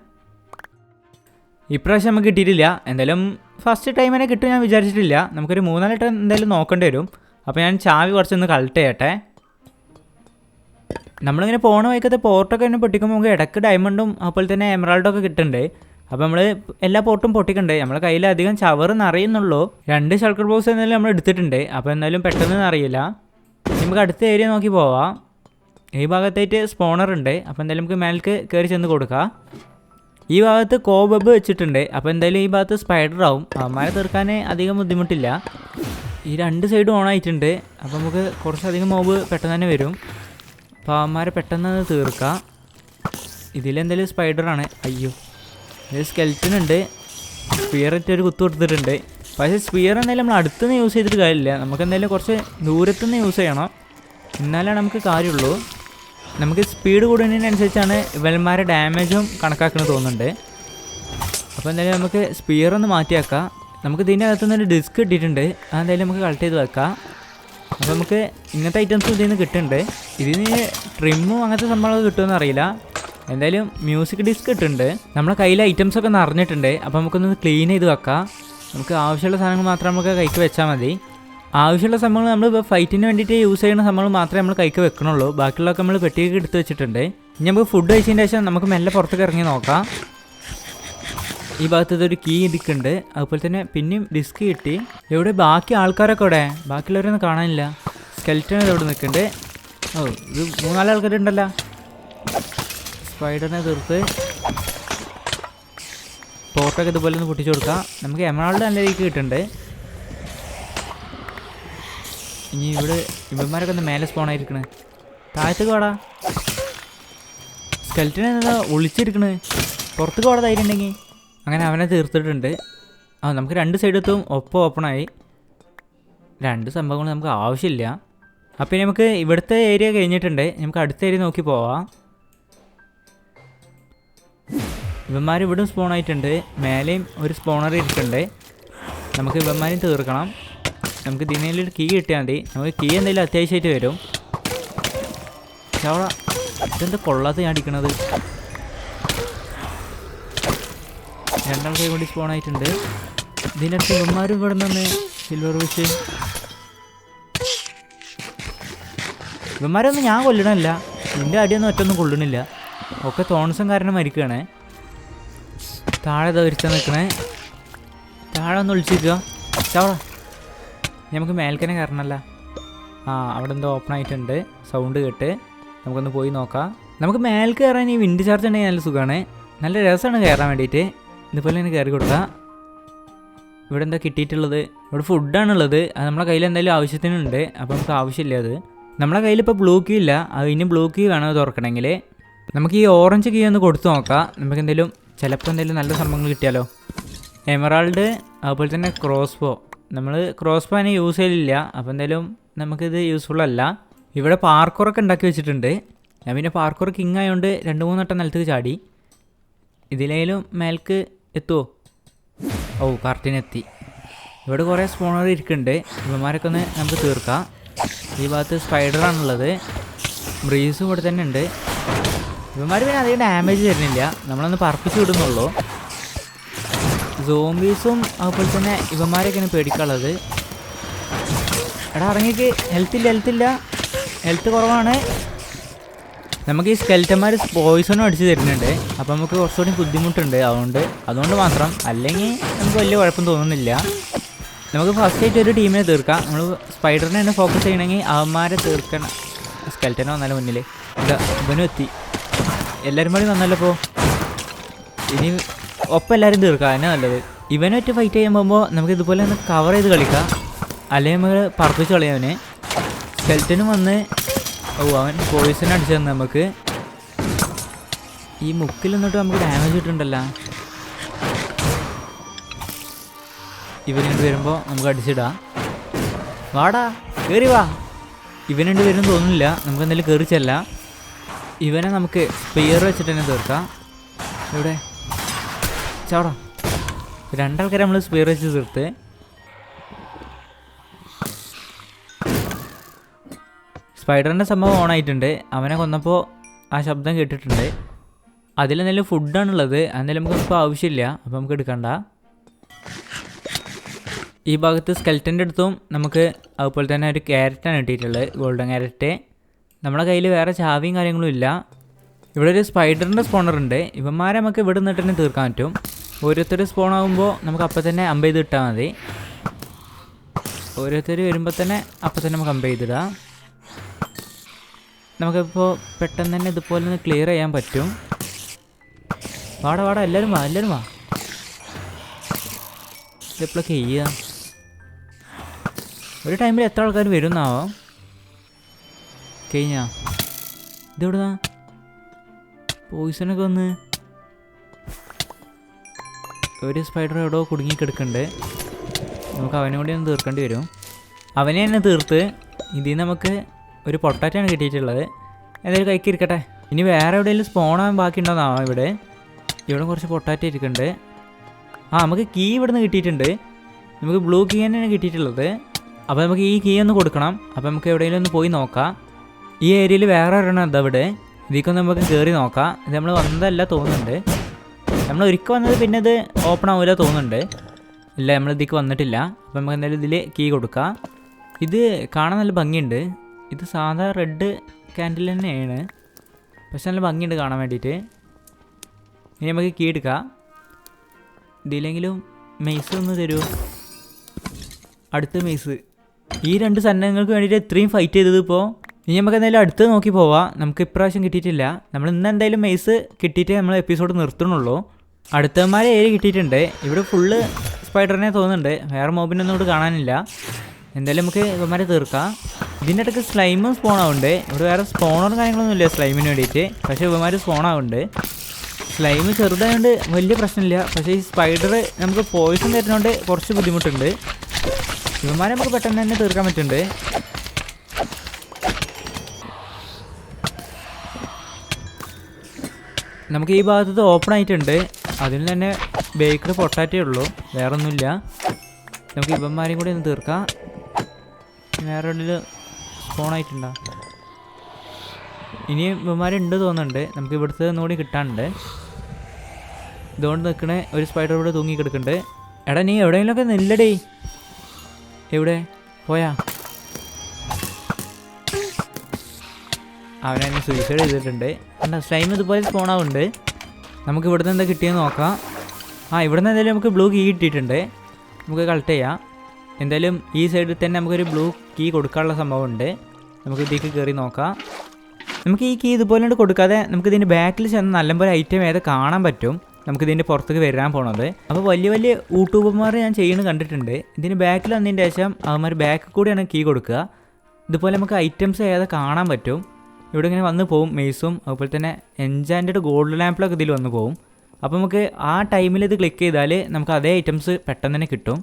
ഇപ്രാവശ്യം നമുക്ക് കിട്ടിയിട്ടില്ല. എന്തായാലും ഫസ്റ്റ് ടൈം തന്നെ കിട്ടും ഞാൻ വിചാരിച്ചിട്ടില്ല. നമുക്കൊരു 3-4 വട്ടം എന്തായാലും നോക്കേണ്ടി വരും. അപ്പോൾ ഞാൻ ചാവി കുറച്ചൊന്ന് കളക്ട് ചെയ്യട്ടെ. നമ്മളിങ്ങനെ പോണ വഴിക്കത്തെ പോർട്ടൊക്കെ തന്നെ പൊട്ടിക്കുമ്പോൾ നമുക്ക് ഇടയ്ക്ക് ഡയമണ്ടും അതുപോലെ തന്നെ എമറാൾഡൊക്കെ കിട്ടുന്നുണ്ട്. അപ്പോൾ നമ്മൾ എല്ലാ പോർട്ടും പൊട്ടിക്കണ്ടേ. നമ്മളെ കയ്യിൽ അധികം ചവർ നിറയുന്നുള്ളൂ. 2 ഷൾക്കർ ബോക്സ് എന്തായാലും നമ്മൾ എടുത്തിട്ടുണ്ട്. അപ്പോൾ എന്തായാലും പെട്ടെന്ന് അറിയില്ല. നമുക്ക് അടുത്ത ഏരിയ നോക്കി പോവാം. ഈ ഭാഗത്തായിട്ട് സ്പോണർ ഉണ്ട്. അപ്പോൾ എന്തായാലും നമുക്ക് മേലേക്ക് കയറി ചെന്ന് കൊടുക്കാം. ഈ ഭാഗത്ത് കോബബ് വെച്ചിട്ടുണ്ട്. അപ്പോൾ എന്തായാലും ഈ ഭാഗത്ത് സ്പൈഡർ ആവും. അവന്മാരെ തീർക്കാൻ അധികം ബുദ്ധിമുട്ടില്ല. ഈ 2 സൈഡും ഓൺ ആയിട്ടുണ്ട്. അപ്പോൾ നമുക്ക് കുറച്ചധികം മോബ് പെട്ടെന്ന് തന്നെ വരും. അപ്പോൾ അവന്മാരെ പെട്ടെന്ന് തീർക്കാം. ഇതിലെന്തായാലും സ്പൈഡറാണ്. അയ്യോ, ഇത് സ്കെൽറ്റൻ ഉണ്ട്. സ്പിയറിട്ട് ഒരു കുത്തു കൊടുത്തിട്ടുണ്ട്. പക്ഷേ സ്പിയർ എന്തായാലും നമ്മൾ അടുത്തുനിന്ന് യൂസ് ചെയ്തിട്ട് കാര്യമില്ല. നമുക്ക് എന്തായാലും കുറച്ച് ദൂരത്തുനിന്ന് യൂസ് ചെയ്യണം. എന്നാലാണ് നമുക്ക് കാര്യമുള്ളൂ. നമുക്ക് സ്പീഡ് കൂടുന്നതിനനുസരിച്ചാണ് ഇവന്മാരെ ഡാമേജും കണക്കാക്കുന്നത് തോന്നുന്നുണ്ട്. അപ്പോൾ എന്തായാലും നമുക്ക് സ്പിയർ ഒന്ന് മാറ്റിയാക്കാം. നമുക്ക് ഇതിൻ്റെ അകത്തുനിന്ന് ഡിസ്ക് കിട്ടിയിട്ടുണ്ട്. അതെന്തായാലും നമുക്ക് കളക്ട് ചെയ്ത് വെക്കാം. അപ്പോൾ നമുക്ക് ഇങ്ങനത്തെ ഐറ്റംസ് ഇതിൽ നിന്ന് കിട്ടുന്നുണ്ട്. ഇതിന് ട്രിമ്മും അങ്ങനത്തെ സംഭവങ്ങളൊക്കെ കിട്ടുമെന്ന് അറിയില്ല. എന്തായാലും മ്യൂസിക് ഡിസ്ക് ഇട്ടുണ്ട്. നമ്മളെ കയ്യിലെ ഐറ്റംസൊക്കെ നിറഞ്ഞിട്ടുണ്ട്. അപ്പോൾ നമുക്കൊന്ന് ക്ലീൻ ചെയ്ത് വെക്കാം. നമുക്ക് ആവശ്യമുള്ള സാധനങ്ങൾ മാത്രം നമുക്ക് കൈക്ക് വെച്ചാൽ മതി. ആവശ്യമുള്ള സംഭവങ്ങൾ നമ്മൾ ഇപ്പോൾ ഫൈറ്റിന് വേണ്ടിയിട്ട് യൂസ് ചെയ്യുന്ന സംഭവങ്ങൾ മാത്രമേ നമ്മൾ കൈക്ക് വെക്കണുള്ളൂ. ബാക്കിയുള്ളതൊക്കെ നമ്മൾ പെട്ടിയൊക്കെ എടുത്ത് വെച്ചിട്ടുണ്ട്. ഇനി നമുക്ക് ഫുഡ് കഴിച്ചതിന് ശേഷം നമുക്ക് മെല്ലെ പുറത്തേക്ക് ഇറങ്ങി നോക്കാം. ഈ ഭാഗത്ത് ഇതൊരു കീ ഇരിക്കുന്നുണ്ട്. അതുപോലെ തന്നെ പിന്നെയും ഡിസ്ക് കിട്ടി. എവിടെ ബാക്കി ആൾക്കാരൊക്കെ ഇവിടെ? ബാക്കിയുള്ളവരൊന്നും കാണാനില്ല. സ്കെൽറ്റൻ ഇവിടെ നിൽക്കുന്നുണ്ട്. ഇത് 3-4 ആൾക്കാരുണ്ടല്ലോ. സ്പൈഡറിനെ തീർത്ത് പോർട്ടൊക്കെ ഇതുപോലെ ഒന്ന് പൊട്ടിച്ചു കൊടുക്കാം. നമുക്ക് എമറാൾഡ് നല്ല രീതിക്ക് കിട്ടുന്നുണ്ട്. ഇനി ഇവിടെ ഇവന്മാരൊക്കെ ഒന്ന് മേലെ സ്പോൺ ആയിരിക്കണേ. താഴത്തേക്ക് വാടാ. സ്കെൽറ്റൻ എന്താ ഒളിച്ചിരിക്കണേ? പുറത്തേക്ക് വാടാ ധൈര്യം ഉണ്ടെങ്കിൽ. അങ്ങനെ അവനെ തീർത്തിട്ടുണ്ട്. നമുക്ക് 2 സൈഡത്തും ഒപ്പം ഓപ്പണായി. 2 സംഭവങ്ങൾ നമുക്ക് ആവശ്യമില്ല. അപ്പം നമുക്ക് ഇവിടുത്തെ ഏരിയ കഴിഞ്ഞിട്ടുണ്ട്. നമുക്ക് അടുത്ത ഏരിയ നോക്കി പോവാം. ഇവന്മാർ ഇവിടെ സ്പോൺ ആയിട്ടുണ്ട്. മേലെയും ഒരു സ്പോണർ ഇരിക്കുന്നുണ്ട്. നമുക്ക് ഇവന്മാരെയും തീർക്കണം. നമുക്ക് ഇതിനൊരു കീ കിട്ടിയാൽ മതി. നമുക്ക് കീ എന്തെങ്കിലും അത്യാവശ്യമായിട്ട് വരും. ചവള ഇതെന്താ കൊള്ളാത്ത ഞാൻ അടിക്കണത്. 2 ആൾക്കാർ കൂടി സ്പോൺ ആയിട്ടുണ്ട്. ഇതിനകത്ത് ഇവന്മാരും ഇവിടെ നിന്ന് സിൽവർ വിഷ്. ഇവന്മാരൊന്നും ഞാൻ കൊല്ലണമല്ല. ഇതിൻ്റെ അടിയൊന്നും ഒറ്റൊന്നും കൊള്ളണില്ല. ഒക്കെ തോണസം കാരണം മരിക്കുകയാണ്. താഴെ ധരിച്ചാൽ നിൽക്കണേ. താഴെ ഒന്ന് ഒളിച്ചിരിക്കുക. ചവള നമുക്ക് മേൽക്കനെ കയറണമല്ല. അവിടെ എന്തോ ഓപ്പൺ ആയിട്ടുണ്ട്. സൗണ്ട് കേട്ട് നമുക്കൊന്ന് പോയി നോക്കാം. നമുക്ക് മേൽക്ക് കയറാൻ ഈ വിൻഡ് ചാർജ് ഉണ്ടെങ്കിൽ നല്ല സുഖമാണ്. നല്ല രസമാണ് കയറാൻ വേണ്ടിയിട്ട്. ഇതുപോലെ തന്നെ കയറി കൊടുക്കുക. ഇവിടെ എന്താ കിട്ടിയിട്ടുള്ളത്? ഇവിടെ ഫുഡാണുള്ളത്. അത് നമ്മളെ കയ്യിൽ എന്തായാലും ആവശ്യത്തിനുണ്ട്. അപ്പോൾ നമുക്ക് ആവശ്യമില്ല. അത് നമ്മളെ കയ്യിൽ ഇപ്പോൾ ബ്ലൂ കീ ഇല്ല. അത് ഇനി ബ്ലൂ കീ വേണം തുറക്കണമെങ്കിൽ. നമുക്ക് ഈ ഓറഞ്ച് കീ ഒന്ന് കൊടുത്ത് നോക്കാം. നമുക്ക് എന്തെങ്കിലും ചിലപ്പോൾ എന്തെങ്കിലും നല്ല സംഭവങ്ങൾ കിട്ടിയാലോ. എമറാൾഡ് അതുപോലെ തന്നെ ക്രോസ്ബോ. നമ്മൾ ക്രോസ്ബോ തന്നെ യൂസ് ചെയ്യലില്ല. അപ്പോൾ എന്തായാലും നമുക്കിത് യൂസ്ഫുൾ അല്ല. ഇവിടെ പാർക്കറൊക്കെ ഉണ്ടാക്കി വെച്ചിട്ടുണ്ട്. ഞാൻ പിന്നെ പാർക്കർ കിങ് ആയതുകൊണ്ട് 2-3 വട്ടം നിലത്തേക്ക് ചാടി. ഇതിലേലും മേൽക്ക് എത്തുമോ? കറക്റ്റിനെത്തി. ഇവിടെ കുറേ സ്പോണർ ഇരിക്കുന്നുണ്ട്. ഇവന്മാരൊക്കെ ഒന്ന് നമുക്ക് തീർക്കാം. ഈ ഭാഗത്ത് സ്പൈഡറാണുള്ളത്. ബ്രീസും ഇവിടെ തന്നെ ഉണ്ട്. ഇവന്മാർ പിന്നെ അധികം ഡാമേജ് തരുന്നില്ല. നമ്മളൊന്ന് പറപ്പിച്ച് വിടുന്നുള്ളൂ. സോംബീസും അതുപോലെ തന്നെ ഇവന്മാരൊക്കെയാണ് പേടിക്കാനുള്ളത്. എടാ ഇറങ്ങിക്ക്. ഹെൽത്ത് കുറവാണ്. നമുക്ക് ഈ സ്കെൽറ്റന്മാർ പോയിസണും അടിച്ച് തരുന്നുണ്ട്. അപ്പം നമുക്ക് കുറച്ചുകൂടി ബുദ്ധിമുട്ടുണ്ട്. അതുകൊണ്ട് മാത്രം. അല്ലെങ്കിൽ നമുക്ക് വലിയ കുഴപ്പം തോന്നുന്നില്ല. നമുക്ക് ഫസ്റ്റ് ആയിട്ട് ഒരു ടീമിനെ തീർക്കാം. നമ്മൾ സ്പൈഡറിനെ തന്നെ ഫോക്കസ് ചെയ്യണമെങ്കിൽ അവന്മാരെ തീർക്കണം. സ്കെൽറ്റനെ വന്നാലും മുന്നിൽ ഇവനും എത്തി. എല്ലാവരും കൂടി വന്നല്ലോ. ഇപ്പോൾ ഇനി ഒപ്പം എല്ലാവരും തീർക്കാം. അതിനാണ് നല്ലത്. ഇവനൊറ്റ ഫൈറ്റ് ചെയ്യാൻ പോകുമ്പോൾ നമുക്ക് ഇതുപോലെ ഒന്ന് കവർ ചെയ്ത് കളിക്കാം. അല്ലെങ്കിൽ നമ്മൾ പറപ്പിച്ച് കളയാവനെ. സ്കെൽറ്റനും വന്ന് അവൻ പോയിസൺ അടിച്ചു തന്നെ നമുക്ക്. ഈ മുക്കിൽ നിന്നിട്ട് നമുക്ക് ഡാമേജ് കിട്ടുന്നുണ്ടല്ലോ. ഇവനുണ്ട് വരുമ്പോൾ നമുക്ക് അടിച്ചിടാം. വാടാ കയറി വാ. ഇവനുണ്ട് വരും തോന്നുന്നില്ല. നമുക്ക് എന്തായാലും കയറി ചെല്ലാം. ഇവനെ നമുക്ക് സ്പെയർ വെച്ചിട്ട് തന്നെ തീർക്കാം. ഇവിടെ ചാടാ. രണ്ടാൾക്കാരെ നമ്മൾ സ്പെയർ വെച്ച് തീർത്ത്. സ്പൈഡറിൻ്റെ സംഭവം ഓണായിട്ടുണ്ട്. അവനെ കൊന്നപ്പോൾ ആ ശബ്ദം കേട്ടിട്ടുണ്ട്. അതിലെന്തെങ്കിലും ഫുഡാണുള്ളത്. അതെന്തായാലും നമുക്കിപ്പോൾ ആവശ്യമില്ല. അപ്പോൾ നമുക്ക് എടുക്കണ്ട. ഈ ഭാഗത്ത് സ്കെൽറ്റൻ്റെ അടുത്തും നമുക്ക് അതുപോലെ തന്നെ ഒരു ക്യാരറ്റാണ് കിട്ടിയിട്ടുള്ളത്. Golden carrot. നമ്മുടെ കയ്യിൽ വേറെ ചാവിയും കാര്യങ്ങളും ഇല്ല. ഇവിടെ ഒരു സ്പൈഡറിൻ്റെ സ്പോണറുണ്ട്. ഇവന്മാരെ നമുക്ക് ഇവിടെ നിന്നിട്ട് തന്നെ തീർക്കാൻ പറ്റും. ഓരോരുത്തർ സ്പോൺ ആകുമ്പോൾ നമുക്ക് അപ്പം തന്നെ അമ്പ് ചെയ്ത് ഇട്ടാൽ മതി. ഓരോരുത്തർ വരുമ്പോൾ തന്നെ അപ്പം തന്നെ നമുക്ക് അമ്പ് ചെയ്തിടാം. നമുക്കിപ്പോൾ പെട്ടെന്ന് തന്നെ ഇതുപോലെ ഒന്ന് ക്ലിയർ ചെയ്യാൻ പറ്റും. വാടാ എല്ലാവരും വാ. ഇതെപ്പോഴൊക്കെ ചെയ്യുക? ഒരു ടൈമിൽ എത്ര ആൾക്കാർ വരുന്നാവോ? കഴിഞ്ഞാ ഇതെവിടുന്നാ പോയിസണൊക്കെ വന്ന്? ഒരു സ്പൈഡർ എവിടെയോ കുടുങ്ങിക്കിടക്കുന്നുണ്ട്. നമുക്ക് അവനെ കൂടി ഒന്ന് തീർക്കേണ്ടി വരും. അവനെ തന്നെ തീർത്ത് ഇതിൽ നിന്ന് നമുക്ക് ഒരു പൊട്ടാറ്റയാണ് കിട്ടിയിട്ടുള്ളത്. എന്തായാലും കൈക്കിരിക്കട്ടെ. ഇനി വേറെ എവിടെയെങ്കിലും സ്പോണാൻ ബാക്കി ഉണ്ടോന്നാവാം. ഇവിടെ കുറച്ച് പൊട്ടാറ്റ ഇരിക്കുന്നുണ്ട്. നമുക്ക് കീ ഇവിടെ നിന്ന് കിട്ടിയിട്ടുണ്ട്. നമുക്ക് ബ്ലൂ കീ തന്നെയാണ് കിട്ടിയിട്ടുള്ളത്. അപ്പോൾ നമുക്ക് ഈ കീ ഒന്ന് കൊടുക്കണം. അപ്പോൾ നമുക്ക് എവിടെയെങ്കിലും ഒന്ന് പോയി നോക്കാം. ഈ ഏരിയയിൽ വേറെ ഒരെണ്ണം എന്താ ഇവിടെ. ഇതിക്കൊന്ന് നമുക്ക് കയറി നോക്കാം. ഇത് നമ്മൾ വന്നതല്ല തോന്നുന്നുണ്ട്. നമ്മൾ ഒരിക്കൽ വന്നത് പിന്നെ ഇത് ഓപ്പൺ ആവില്ല തോന്നുന്നുണ്ട്. ഇല്ല, നമ്മൾ ഇതിക്ക് വന്നിട്ടില്ല. അപ്പോൾ നമുക്ക് എന്തായാലും ഇതിൽ കീ കൊടുക്കാം. ഇത് കാണാൻ നല്ല ഭംഗിയുണ്ട്. ഇത് സാധാ റെഡ് ക്യാൻഡിൽ തന്നെയാണ്. പക്ഷെ നല്ല ഭംഗിയുണ്ട് കാണാൻ വേണ്ടിയിട്ട്. ഇനി നമുക്ക് കീ എടുക്കാം. ഇതിലെങ്കിലും മെയ്സ് ഒന്ന് തരുമോ? അടുത്ത മെയ്സ്. ഈ രണ്ട് സന്നങ്ങൾക്ക് വേണ്ടിയിട്ട് ഇത്രയും ഫൈറ്റ് ചെയ്തത്. ഇപ്പോൾ ഇനി നമുക്ക് എന്തായാലും അടുത്ത് നോക്കി പോവാം. നമുക്ക് ഇപ്രാവശ്യം കിട്ടിയിട്ടില്ല. നമ്മൾ ഇന്ന് എന്തായാലും മെയ്സ് കിട്ടിയിട്ടേ നമ്മൾ എപ്പിസോഡ് നിർത്തണുള്ളൂ. അടുത്തമാരെ ഏരി കിട്ടിയിട്ടുണ്ട്. ഇവിടെ ഫുള്ള് സ്പൈഡറിനെ തോന്നുന്നുണ്ട്. വേറെ മോബിനൊന്നും ഇവിടെ കാണാനില്ല. എന്തായാലും നമുക്ക് ഇവന്മാരെ തീർക്കാം. ഇതിൻ്റെ ഇടയ്ക്ക് സ്ലൈമും സ്പോൺ ആവുന്നുണ്ട്. ഇവിടെ വേറെ സ്പോണറും കാര്യങ്ങളൊന്നും ഇല്ല സ്ലൈമിന് വേണ്ടിയിട്ട്. പക്ഷേ ഇവന്മാർ സ്പോൺ ആവുന്നുണ്ട്. സ്ലൈം ചെറുതായതുകൊണ്ട് വലിയ പ്രശ്നമില്ല. പക്ഷേ ഈ സ്പൈഡർ നമുക്ക് പോയിസൺ തരുന്നതുകൊണ്ട് കുറച്ച് ബുദ്ധിമുട്ടുണ്ട്. ഇവന്മാരെ നമുക്ക് പെട്ടെന്ന് തന്നെ തീർക്കാൻ പറ്റുന്നുണ്ട്. നമുക്ക് ഈ ഭാഗത്ത് ഓപ്പൺ ആയിട്ടുണ്ട്. അതിൽ തന്നെ ബേക്കറി പൊട്ടാറ്റേ ഉള്ളൂ, വേറെ ഒന്നുമില്ല. നമുക്ക് ഇവന്മാരെയും കൂടി ഒന്ന് തീർക്കാം. വേറെ ഉള്ളിൽ സ്പോൺ ആയിട്ടുണ്ടോ? ഇനിയും ഇവന്മാരുണ്ട് തോന്നുന്നുണ്ട്. നമുക്ക് ഇവിടുത്തെ ഒന്നുകൂടി കിട്ടാനുണ്ട്. ഇതുകൊണ്ട് നിൽക്കണ ഒരു സ്പൈഡർ ഇവിടെ തൂങ്ങി കിടക്കുന്നുണ്ട്. എടാ നീ എവിടെയെങ്കിലുമൊക്കെ നില്ലടേ. എവിടെ പോയാ? അവനെ സൂയിസൈഡ് ചെയ്തിട്ടുണ്ട്. അല്ല, സ്ലൈം ഇതുപോലെ സ്പോൺ ആവുന്നുണ്ട്. നമുക്ക് ഇവിടുന്ന് എന്താ കിട്ടിയെന്ന് നോക്കാം. ഇവിടുന്ന് എന്തായാലും നമുക്ക് ബ്ലൂ കീ കിട്ടിയിട്ടുണ്ട്. നമുക്ക് കളക്ട് ചെയ്യാം. എന്തായാലും ഈ സൈഡിൽ തന്നെ നമുക്കൊരു ബ്ലൂ കീ കൊടുക്കാനുള്ള സംഭവമുണ്ട്. നമുക്ക് ഇതിലേക്ക് കയറി നോക്കാം. നമുക്ക് ഈ കീ ഇതുപോലെ കൊടുക്കാതെ നമുക്ക് ഇതിൻ്റെ ബാക്കിൽ ചെന്ന് നല്ലപോലെ ഐറ്റം ഏത് കാണാൻ പറ്റും. നമുക്കിതിൻ്റെ പുറത്തേക്ക് വരാൻ പോണത്. അപ്പോൾ വലിയ വലിയ യൂട്യൂബർമാർ ഞാൻ ചെയ്യുന്നത് കണ്ടിട്ടുണ്ട്. ഇതിന് ബാക്കിൽ വന്നതിന് ശേഷം അവന്മാർ ബാക്കിൽ കൂടിയാണ് കീ കൊടുക്കുക. ഇതുപോലെ നമുക്ക് ഐറ്റംസ് ഏത് കാണാൻ പറ്റും. ഇവിടെ ഇങ്ങനെ വന്ന് പോവും മെയ്സും. അതുപോലെ തന്നെ എൻചാൻറ്റഡ് ഗോൾഡ് ലാമ്പിലൊക്കെ ഇതിൽ വന്ന് പോവും. അപ്പോൾ നമുക്ക് ആ ടൈമിൽ ഇത് ക്ലിക്ക് ചെയ്താൽ നമുക്ക് അതേ ഐറ്റംസ് പെട്ടെന്ന് തന്നെ കിട്ടും.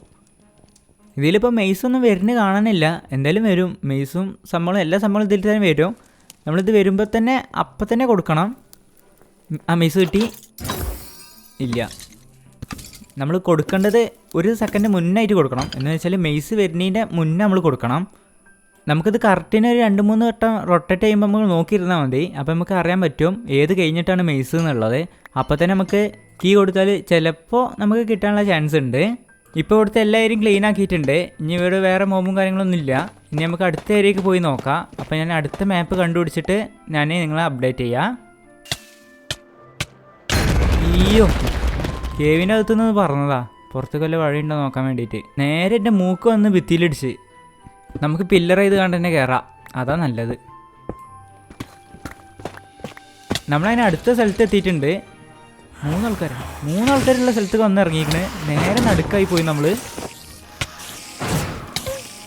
ഇതിലിപ്പോൾ മെയ്സൊന്നും വരുന്നത് കാണാനില്ല. എന്തായാലും വരും. മെയ്സും സംഭവം എല്ലാ സംഭവം ഇതിൽ തന്നെ വരും. നമ്മളിത് വരുമ്പോൾ തന്നെ അപ്പം തന്നെ കൊടുക്കണം. മെയ്സ് കിട്ടി ഇല്ല. നമ്മൾ കൊടുക്കേണ്ടത് ഒരു സെക്കൻഡ് മുന്നായിട്ട് കൊടുക്കണം. എന്ന് വെച്ചാൽ മെയ്സ് വരുന്നതിൻ്റെ മുന്നേ നമ്മൾ കൊടുക്കണം. നമുക്കിത് കറക്റ്റിന് ഒരു 2-3 വട്ടം റൊട്ടേറ്റ് ചെയ്യുമ്പോൾ നമ്മൾ നോക്കിയിരുന്നാൽ മതി. അപ്പോൾ നമുക്ക് അറിയാൻ പറ്റും ഏത് കഴിഞ്ഞിട്ടാണ് മെയ്സ് എന്നുള്ളത്. അപ്പോൾ തന്നെ നമുക്ക് കീ കൊടുത്താൽ ചിലപ്പോൾ നമുക്ക് കിട്ടാനുള്ള ചാൻസ് ഉണ്ട്. ഇപ്പോൾ ഇവിടുത്തെ എല്ലാ ഏരിയയും ക്ലീൻ ആക്കിയിട്ടുണ്ട്. ഇനി ഇവിടെ വേറെ മോബും കാര്യങ്ങളൊന്നും ഇല്ല. ഇനി നമുക്ക് അടുത്ത ഏരിയക്ക് പോയി നോക്കാം. അപ്പോൾ ഞാൻ അടുത്ത മാപ്പ് കണ്ടുപിടിച്ചിട്ട് ഞാൻ നിങ്ങളെ അപ്ഡേറ്റ് ചെയ്യാം. അയ്യോ, കേവിൻ്റെ അകത്തുനിന്ന് പറഞ്ഞതാ പുറത്തേക്ക് വല്ല വഴിയുണ്ടോ നോക്കാൻ വേണ്ടിയിട്ട്. നേരെ എൻ്റെ മൂക്ക് വന്ന് ഭിത്തിയിലിടിച്ച്. നമുക്ക് പില്ലർ ചെയ്ത് കണ്ട് തന്നെ കയറാം, അതാ നല്ലത്. നമ്മളതിന് അടുത്ത സ്ഥലത്ത് എത്തിയിട്ടുണ്ട്. മൂന്നാൾക്കാരുള്ള സ്ഥലത്തേക്ക് വന്ന് ഇറങ്ങിയിരിക്കണേ. നേരെ നടുക്കായി പോയി നമ്മൾ.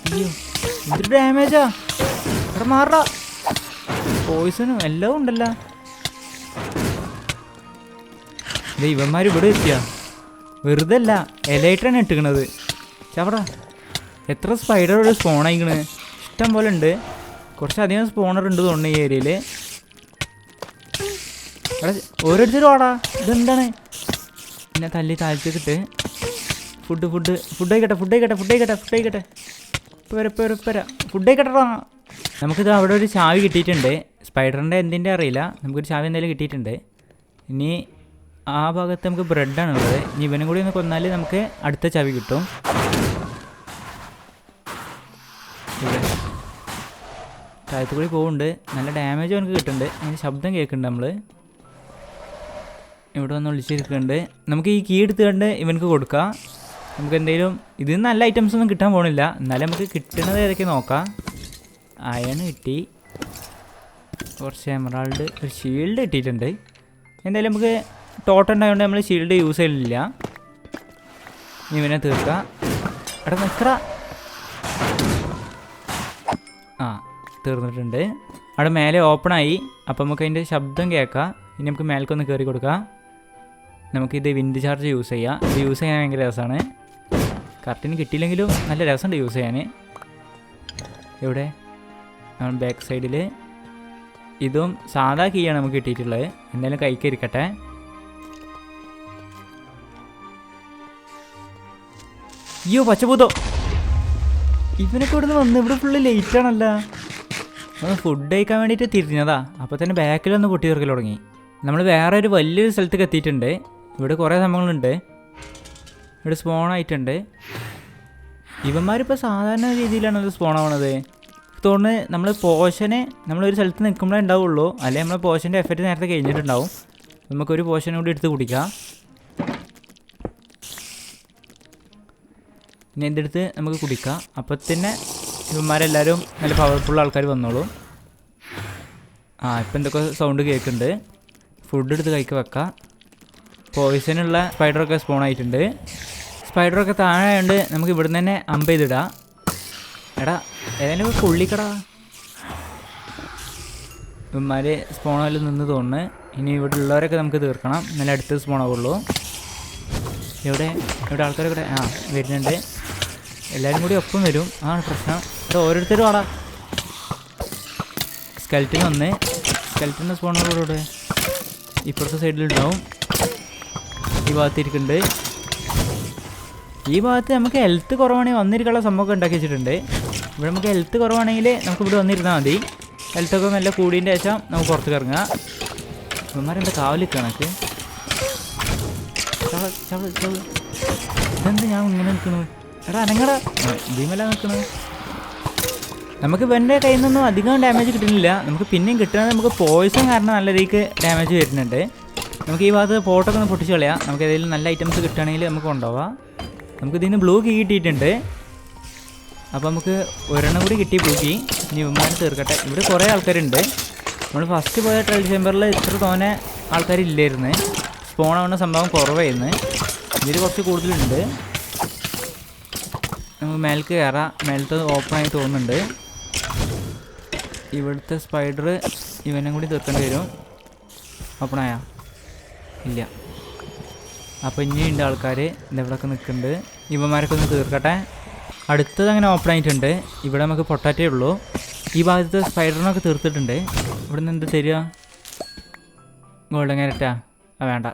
അയ്യോ, എന്തൊരു ഡാമേജാ! ഇവിടെ മാറാ, പോയിസണും എല്ലാം ഉണ്ടല്ലോ. ഇവന്മാർ ഇവിടെ എത്തിയാ വെറുതെ അല്ല, എലൈറ്റാണ് ഇട്ടിക്കണത്. ചവടാ, എത്ര സ്പൈഡർ ഇവിടെ സ്പോൺ ആയിക്കണ്, ഇഷ്ടം പോലെ ഉണ്ട്. കുറച്ചധികം സ്പോണർ ഉണ്ട് തോന്നുന്നു ഈ ഏരിയയിൽ. എടാ ഓരോരുത്തരും വാടാ, ഇതെന്താണ് പിന്നെ തല്ലി താഴ്ത്തിട്ട്. ഫുഡ് കഴിക്കട്ടെ. ഫുഡ് കഴിക്കട്ടെടാ. നമുക്കിത് അവിടെ ഒരു ചാവി കിട്ടിയിട്ടുണ്ട്. സ്പൈഡറിൻ്റെ എന്തിൻ്റെ അറിയില്ല, നമുക്കൊരു ചാവി എന്തായാലും കിട്ടിയിട്ടുണ്ട്. ഇനി ആ ഭാഗത്ത് നമുക്ക് ബ്രെഡാണുള്ളത്. ഇനി ഇവനും കൂടി ഒന്ന് കൊന്നാൽ നമുക്ക് അടുത്ത ചാവി കിട്ടും. താഴത്തു കൂടി പോകുന്നുണ്ട്. നല്ല ഡാമേജ് അവനക്ക് കിട്ടുന്നുണ്ട്. അതിന് ശബ്ദം കേൾക്കുന്നുണ്ട്. നമ്മൾ ഇവിടെ വന്ന് വിളിച്ചിരിക്കുന്നുണ്ട്. നമുക്ക് ഈ കീ എടുത്തുകൊണ്ട് ഇവനക്ക് കൊടുക്കാം. നമുക്ക് എന്തെങ്കിലും ഇതിൽ നല്ല ഐറ്റംസ് ഒന്നും കിട്ടാൻ പോകണില്ല, എന്നാലും നമുക്ക് കിട്ടുന്നത് ഏതൊക്കെ നോക്കാം. അയൺ കിട്ടി, കുറച്ച് എമറാൾഡ്, ഒരു ഷീൽഡ് കിട്ടിയിട്ടുണ്ട്. എന്തായാലും നമുക്ക് ടോട്ടൽ ഉണ്ടായതുകൊണ്ട് നമ്മൾ ഷീൽഡ് യൂസ് ചെയ്യലില്ല. ഇവനെ തീർക്കാം. എടാ നിൽക്കറ. ആ, തീർന്നിട്ടുണ്ട്. അവിടെ മേലെ ഓപ്പണായി. അപ്പം നമുക്ക് അതിൻ്റെ ശബ്ദം കേൾക്കാം. ഇനി നമുക്ക് മേൽക്കൊന്ന് കയറി കൊടുക്കാം. നമുക്കിത് വിൻഡ് ചാർജ് യൂസ് ചെയ്യാം. ഇത് യൂസ് ചെയ്യാൻ ഭയങ്കര രസമാണ്. കറക്റ്റിന് കിട്ടിയില്ലെങ്കിലും നല്ല രസമുണ്ട് യൂസ് ചെയ്യാൻ. ഇവിടെ ബാക്ക് സൈഡിൽ ഇതും സാധാ കീയാണ് നമുക്ക് കിട്ടിയിട്ടുള്ളത്. എന്തായാലും കൈക്കരിക്കട്ടെ. അയ്യോ പച്ചപ്പൂതോ, ഇവനൊക്കെ ഇവിടെ നിന്ന് വന്ന് ഇവിടെ ഫുള്ള് ലേറ്റാണല്ലോ. ഒന്ന് ഫുഡ് കഴിക്കാൻ വേണ്ടിയിട്ട് തിരിഞ്ഞതാ, അപ്പോൾ തന്നെ ബാക്കിലൊന്ന് പൊട്ടി തീർക്കൽ തുടങ്ങി. നമ്മൾ വേറെ ഒരു വലിയൊരു സ്ഥലത്തേക്ക് എത്തിയിട്ടുണ്ട്. ഇവിടെ കുറേ സംഭവങ്ങളുണ്ട്. ഇവിടെ സ്പോൺ ആയിട്ടുണ്ട്. ഇവന്മാരിപ്പോൾ സാധാരണ രീതിയിലാണല്ലോ സ്പോൺ ആവണത്. തോന്നുന്നത് നമ്മൾ പോഷനെ നമ്മളൊരു സ്ഥലത്ത് നിൽക്കുമ്പോഴേ ഉണ്ടാവുള്ളൂ, അല്ലെങ്കിൽ നമ്മളെ പോഷൻ്റെ എഫക്റ്റ് നേരത്തെ കഴിഞ്ഞിട്ടുണ്ടാവും. നമുക്കൊരു പോഷൻ കൂടി എടുത്ത് കുടിക്കാം. ഇനി എന്തെടുത്ത് നമുക്ക് കുടിക്കാം. അപ്പോൾ തന്നെ ഇവന്മാരെല്ലാവരും നല്ല പവർഫുൾ ആൾക്കാർ വന്നോളൂ. ഇപ്പം എന്തൊക്കെ സൗണ്ട് കേൾക്കുന്നുണ്ട്. ഫുഡ് എടുത്ത് കൈക്ക് വെക്കാം. പോയിസനുള്ള സ്പൈഡറൊക്കെ സ്പോൺ ആയിട്ടുണ്ട്. സ്പൈഡറൊക്കെ താഴെ ആയതുകൊണ്ട് നമുക്ക് ഇവിടുന്ന് തന്നെ അമ്പ് ചെയ്തിടാം. എടാ ഏതായാലും കൊള്ളിക്കടാ. ഇവന്മാർ സ്പോണിൽ നിന്ന് തോന്നുന്നു. ഇനി ഇവിടെ ഉള്ളവരൊക്കെ നമുക്ക് തീർക്കണം, നല്ല അടുത്ത് സ്പോണാവുള്ളൂ. ഇവിടെ ആൾക്കാരൊക്കെ വരുന്നുണ്ട്. എല്ലാവരും കൂടി ഒപ്പം വരും, ആണ് പ്രശ്നം. ഇവിടെ ഓരോരുത്തരും ആടാ. സ്കെൽറ്റിന് സ്പോണുകളോടെ ഇപ്പുറത്തെ സൈഡിലുണ്ടാവും. ഈ ഭാഗത്ത് ഇരിക്കുന്നുണ്ട്. ഈ ഭാഗത്ത് നമുക്ക് ഹെൽത്ത് കുറവാണെങ്കിൽ വന്നിരിക്കാനുള്ള സംഭവമൊക്കെ ഉണ്ടാക്കി വെച്ചിട്ടുണ്ട്. ഇവിടെ നമുക്ക് ഹെൽത്ത് കുറവാണെങ്കിൽ നമുക്ക് ഇവിടെ വന്നിരുന്നാൽ മതി. ഹെൽത്തൊക്കെ നല്ല കൂടിയതിൻ്റെ ശേഷം നമുക്ക് പുറത്തേക്ക് ഇറങ്ങാം. ഇവന്മാരെന്താ കാവലിക്കുക എനിക്ക്. ഇതെന്താ ഞാൻ ഇങ്ങനെ നിൽക്കണു? എടാ അനങ്ങടാ, ഭീമല നിൽക്കണു. നമുക്ക് ഇവൻ്റെ കയ്യിൽ നിന്നൊന്നും അധികം ഡാമേജ് കിട്ടുന്നില്ല. നമുക്ക് പിന്നെയും കിട്ടുന്നത് നമുക്ക് പോയിസൺ കാരണം നല്ല രീതിക്ക് ഡാമേജ് വരുന്നുണ്ട്. നമുക്ക് ഈ ഭാഗത്ത് പോട്ടൊക്കെ ഒന്ന് പൊട്ടിച്ച് കളയാം. നമുക്ക് ഏതെങ്കിലും നല്ല ഐറ്റംസ് കിട്ടുകയാണെങ്കിൽ നമുക്ക് കൊണ്ടുപോവാം. നമുക്ക് ഇതിന് ബ്ലൂ കീ കിട്ടിയിട്ടുണ്ട്. അപ്പോൾ നമുക്ക് ഒരെണ്ണം കൂടി കിട്ടി ബ്ലൂ കീ. ഇനി ഇവന്മാരെ തീർക്കട്ടെ. ഇവിടെ കുറേ ആൾക്കാരുണ്ട്. നമ്മൾ ഫസ്റ്റ് പോയ ട്രയൽ ചേമ്പറിൽ ഇത്ര തോനെ ആൾക്കാരില്ലായിരുന്നു. സ്പോൺ ആവുന്ന സംഭവം കുറവായിരുന്നു. ഇതിൽ കുറച്ച് കൂടുതലുണ്ട്. നമുക്ക് മേലേക്ക് കയറാം. മേലത്ത് ഓപ്പണായി തോന്നുന്നുണ്ട്. ഇവിടുത്തെ സ്പൈഡർ ഇവനും കൂടി തീർക്കേണ്ടി വരും. ഓപ്പണായാ ഇല്ല. അപ്പോൾ ഇനിയുണ്ട് ആൾക്കാർ ഇതെവിടെയൊക്കെ നിൽക്കുന്നുണ്ട്. ഇവന്മാരൊക്കെ ഒന്ന് തീർക്കട്ടെ. അടുത്തത് അങ്ങനെ ഓപ്പൺ ആയിട്ടുണ്ട്. ഇവിടെ നമുക്ക് പൊട്ടാറ്റേ ഉള്ളൂ. ഈ ഭാഗത്ത് സ്പൈഡറിനൊക്കെ തീർത്തിട്ടുണ്ട്. ഇവിടെ നിന്ന് എന്ത് തരിക? ഗോൾഡൻ ക്യാരറ്റാ? വേണ്ട.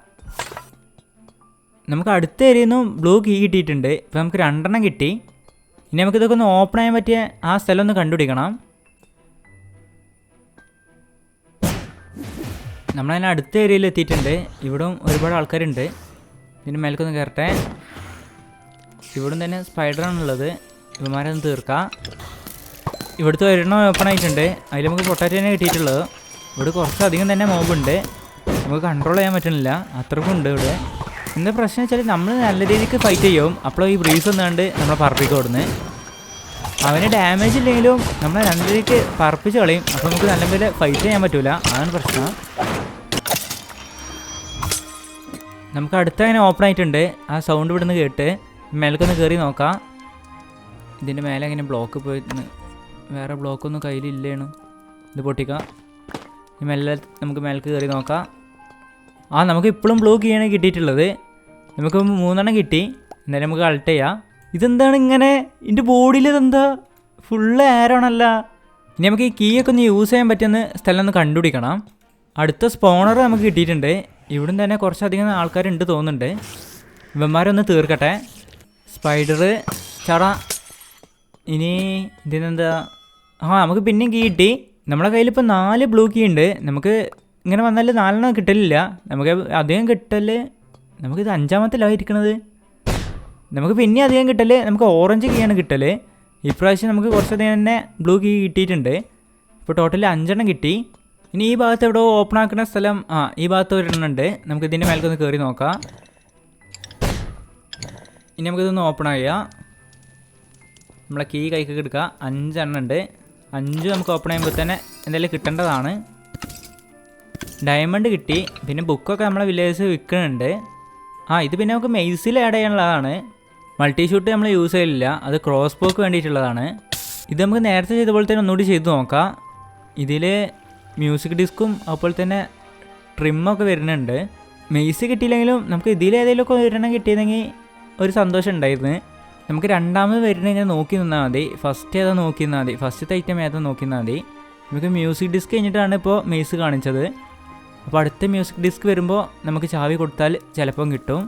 നമുക്ക് അടുത്ത ഏരിയയിൽ നിന്നും ബ്ലൂ കീ കിട്ടിയിട്ടുണ്ട്. ഇപ്പോൾ നമുക്ക് 2 കിട്ടി. ഇനി നമുക്കിതൊക്കെ ഒന്ന് ഓപ്പൺ ചെയ്യാൻ പറ്റിയ ആ സ്ഥലം ഒന്ന് കണ്ടുപിടിക്കണം. നമ്മളതിന് അടുത്ത ഏരിയയിൽ എത്തിയിട്ടുണ്ട്. ഇവിടെ ഒരുപാട് ആൾക്കാരുണ്ട്. ഇതിന് മേലേക്കൊന്ന് കയറട്ടെ. ഇവിടെ തന്നെ സ്പൈഡറാണുള്ളത്. ഇവന്മാരൊന്ന് തീർക്കാം. ഇവിടുത്തെ ഒരെണ്ണം ഓപ്പൺ ആയിട്ടുണ്ട്. അതിൽ നമുക്ക് പൊട്ടാറ്റോ തന്നെ കിട്ടിയിട്ടുള്ളത്. ഇവിടെ കുറച്ചധികം തന്നെ മോബുണ്ട്. നമുക്ക് കൺട്രോൾ ചെയ്യാൻ പറ്റുന്നില്ല, അത്രക്കും ഉണ്ട് ഇവിടെ. എന്താ പ്രശ്നം വെച്ചാൽ നമ്മൾ നല്ല രീതിക്ക് ഫൈറ്റ് ചെയ്യും. അപ്പോൾ ഈ ബ്രീസ് ഒന്നാണ്ട് നമ്മളെ പറപ്പിക്ക് കൊടുന്ന് അവന് ഡാമേജ് ഇല്ലെങ്കിലും നമ്മളെ നല്ല രീതിക്ക് പറപ്പിച്ച് കളയും. അപ്പോൾ നമുക്ക് നല്ല പോലെ ഫൈറ്റ് ചെയ്യാൻ പറ്റില്ല, അതാണ് പ്രശ്നം. നമുക്ക് അടുത്ത അങ്ങനെ ഓപ്പൺ ആയിട്ടുണ്ട്. ആ സൗണ്ട് ഇവിടുന്ന് കേട്ട് മേലേക്കൊന്ന് കയറി നോക്കാം. ഇതിൻ്റെ മേലെ അങ്ങനെ ബ്ലോക്ക് പോയി, വേറെ ബ്ലോക്കൊന്നും കയ്യിലില്ലേണു. ഇത് പൊട്ടിക്കാം. മെല്ലെ നമുക്ക് മേലേക്ക് കയറി നോക്കാം. നമുക്ക് ഇപ്പോഴും ബ്ലൂ കീയാണ് കിട്ടിയിട്ടുള്ളത്. നമുക്ക് 3 കിട്ടി. എന്തായാലും നമുക്ക് അൾട്ട് ചെയ്യാം. ഇതെന്താണ് ഇങ്ങനെ ഇതിൻ്റെ ബോഡിയിൽ ഇതെന്താ ഫുള്ള് ആരോണല്ല. ഇനി നമുക്ക് ഈ കീയൊക്കെ ഒന്ന് യൂസ് ചെയ്യാൻ പറ്റുന്ന സ്ഥലം ഒന്ന് കണ്ടുപിടിക്കണം. അടുത്ത സ്പോണർ നമുക്ക് കിട്ടിയിട്ടുണ്ട്. ഇവിടുന്ന് തന്നെ കുറച്ചധികം ആൾക്കാരുണ്ട് തോന്നുന്നുണ്ട്. ഇവന്മാരൊന്ന് തീർക്കട്ടെ. സ്പൈഡർ ചട. ഇനി ഇതിനെന്താ, നമുക്ക് പിന്നെയും കീ കിട്ടി. നമ്മളെ കയ്യിലിപ്പോൾ 4 ബ്ലൂ കീ ഉണ്ട്. നമുക്ക് ഇങ്ങനെ വന്നാൽ 4 കിട്ടലില്ല. നമുക്ക് അധികം കിട്ടല്, നമുക്കിത് 5-ാമത്തിലായിരിക്കണത്. നമുക്ക് പിന്നെ അധികം കിട്ടല് നമുക്ക് ഓറഞ്ച് കീയാണ് കിട്ടല്. ഇപ്രാവശ്യം നമുക്ക് കുറച്ചധികം തന്നെ ബ്ലൂ കീ കിട്ടിയിട്ടുണ്ട്. ഇപ്പോൾ ടോട്ടൽ 5 കിട്ടി. ഇനി ഈ ഭാഗത്ത് എവിടെ ഓപ്പൺ ആക്കുന്ന സ്ഥലം, ഈ ഭാഗത്ത് ഒരെണ്ണമുണ്ട്. നമുക്ക് ഇതിൻ്റെ മേലേക്കൊന്ന് കയറി നോക്കാം. ഇനി നമുക്കിതൊന്ന് ഓപ്പൺ ചെയ്യാം. നമ്മളെ കീ കൈക്ക് എടുക്കുക. 5 ഉണ്ട്. 5 നമുക്ക് ഓപ്പൺ ചെയ്യുമ്പോൾ തന്നെ എന്തെങ്കിലും കിട്ടേണ്ടതാണ്. ഡയമണ്ട് കിട്ടി. പിന്നെ ബുക്കൊക്കെ നമ്മളെ വില്ലേജ് വിൽക്കുന്നുണ്ട്. ഇത് പിന്നെ നമുക്ക് മെയ്സിൽ ആഡ് ചെയ്യാനുള്ളതാണ്. മൾട്ടി ഷൂട്ട് നമ്മൾ യൂസ് ചെയ്യില്ല, അത് ക്രോസ് ബോക്ക് വേണ്ടിയിട്ടുള്ളതാണ്. ഇത് നമുക്ക് നേരത്തെ ചെയ്ത പോലെ തന്നെ ഒന്നുകൂടി ചെയ്ത് നോക്കാം. ഇതിൽ മ്യൂസിക് ഡിസ്കും അതുപോലെ തന്നെ ട്രിമ്മൊക്കെ വരുന്നുണ്ട്. മെയ്സ് കിട്ടിയില്ലെങ്കിലും നമുക്ക് ഇതിലേതെങ്കിലുമൊക്കെ ഒരെണ്ണം കിട്ടിയതെങ്കിൽ ഒരു സന്തോഷം ഉണ്ടായിരുന്നു. നമുക്ക് രണ്ടാമത് വരുന്ന ഇങ്ങനെ നോക്കി നിന്നാൽ മതി. ഫസ്റ്റ് ഏതാ നോക്കി നിന്നാൽ മതി, ഫസ്റ്റത്തെ ഐറ്റം ഏതാ നോക്കി നിന്നാൽ മതി. നമുക്ക് മ്യൂസിക് ഡിസ്ക് കഴിഞ്ഞിട്ടാണ് ഇപ്പോൾ മെയ്സ് കാണിച്ചത്. അപ്പോൾ അടുത്ത മ്യൂസിക് ഡിസ്ക് വരുമ്പോൾ നമുക്ക് ചാവി കൊടുത്താൽ ചിലപ്പം കിട്ടും.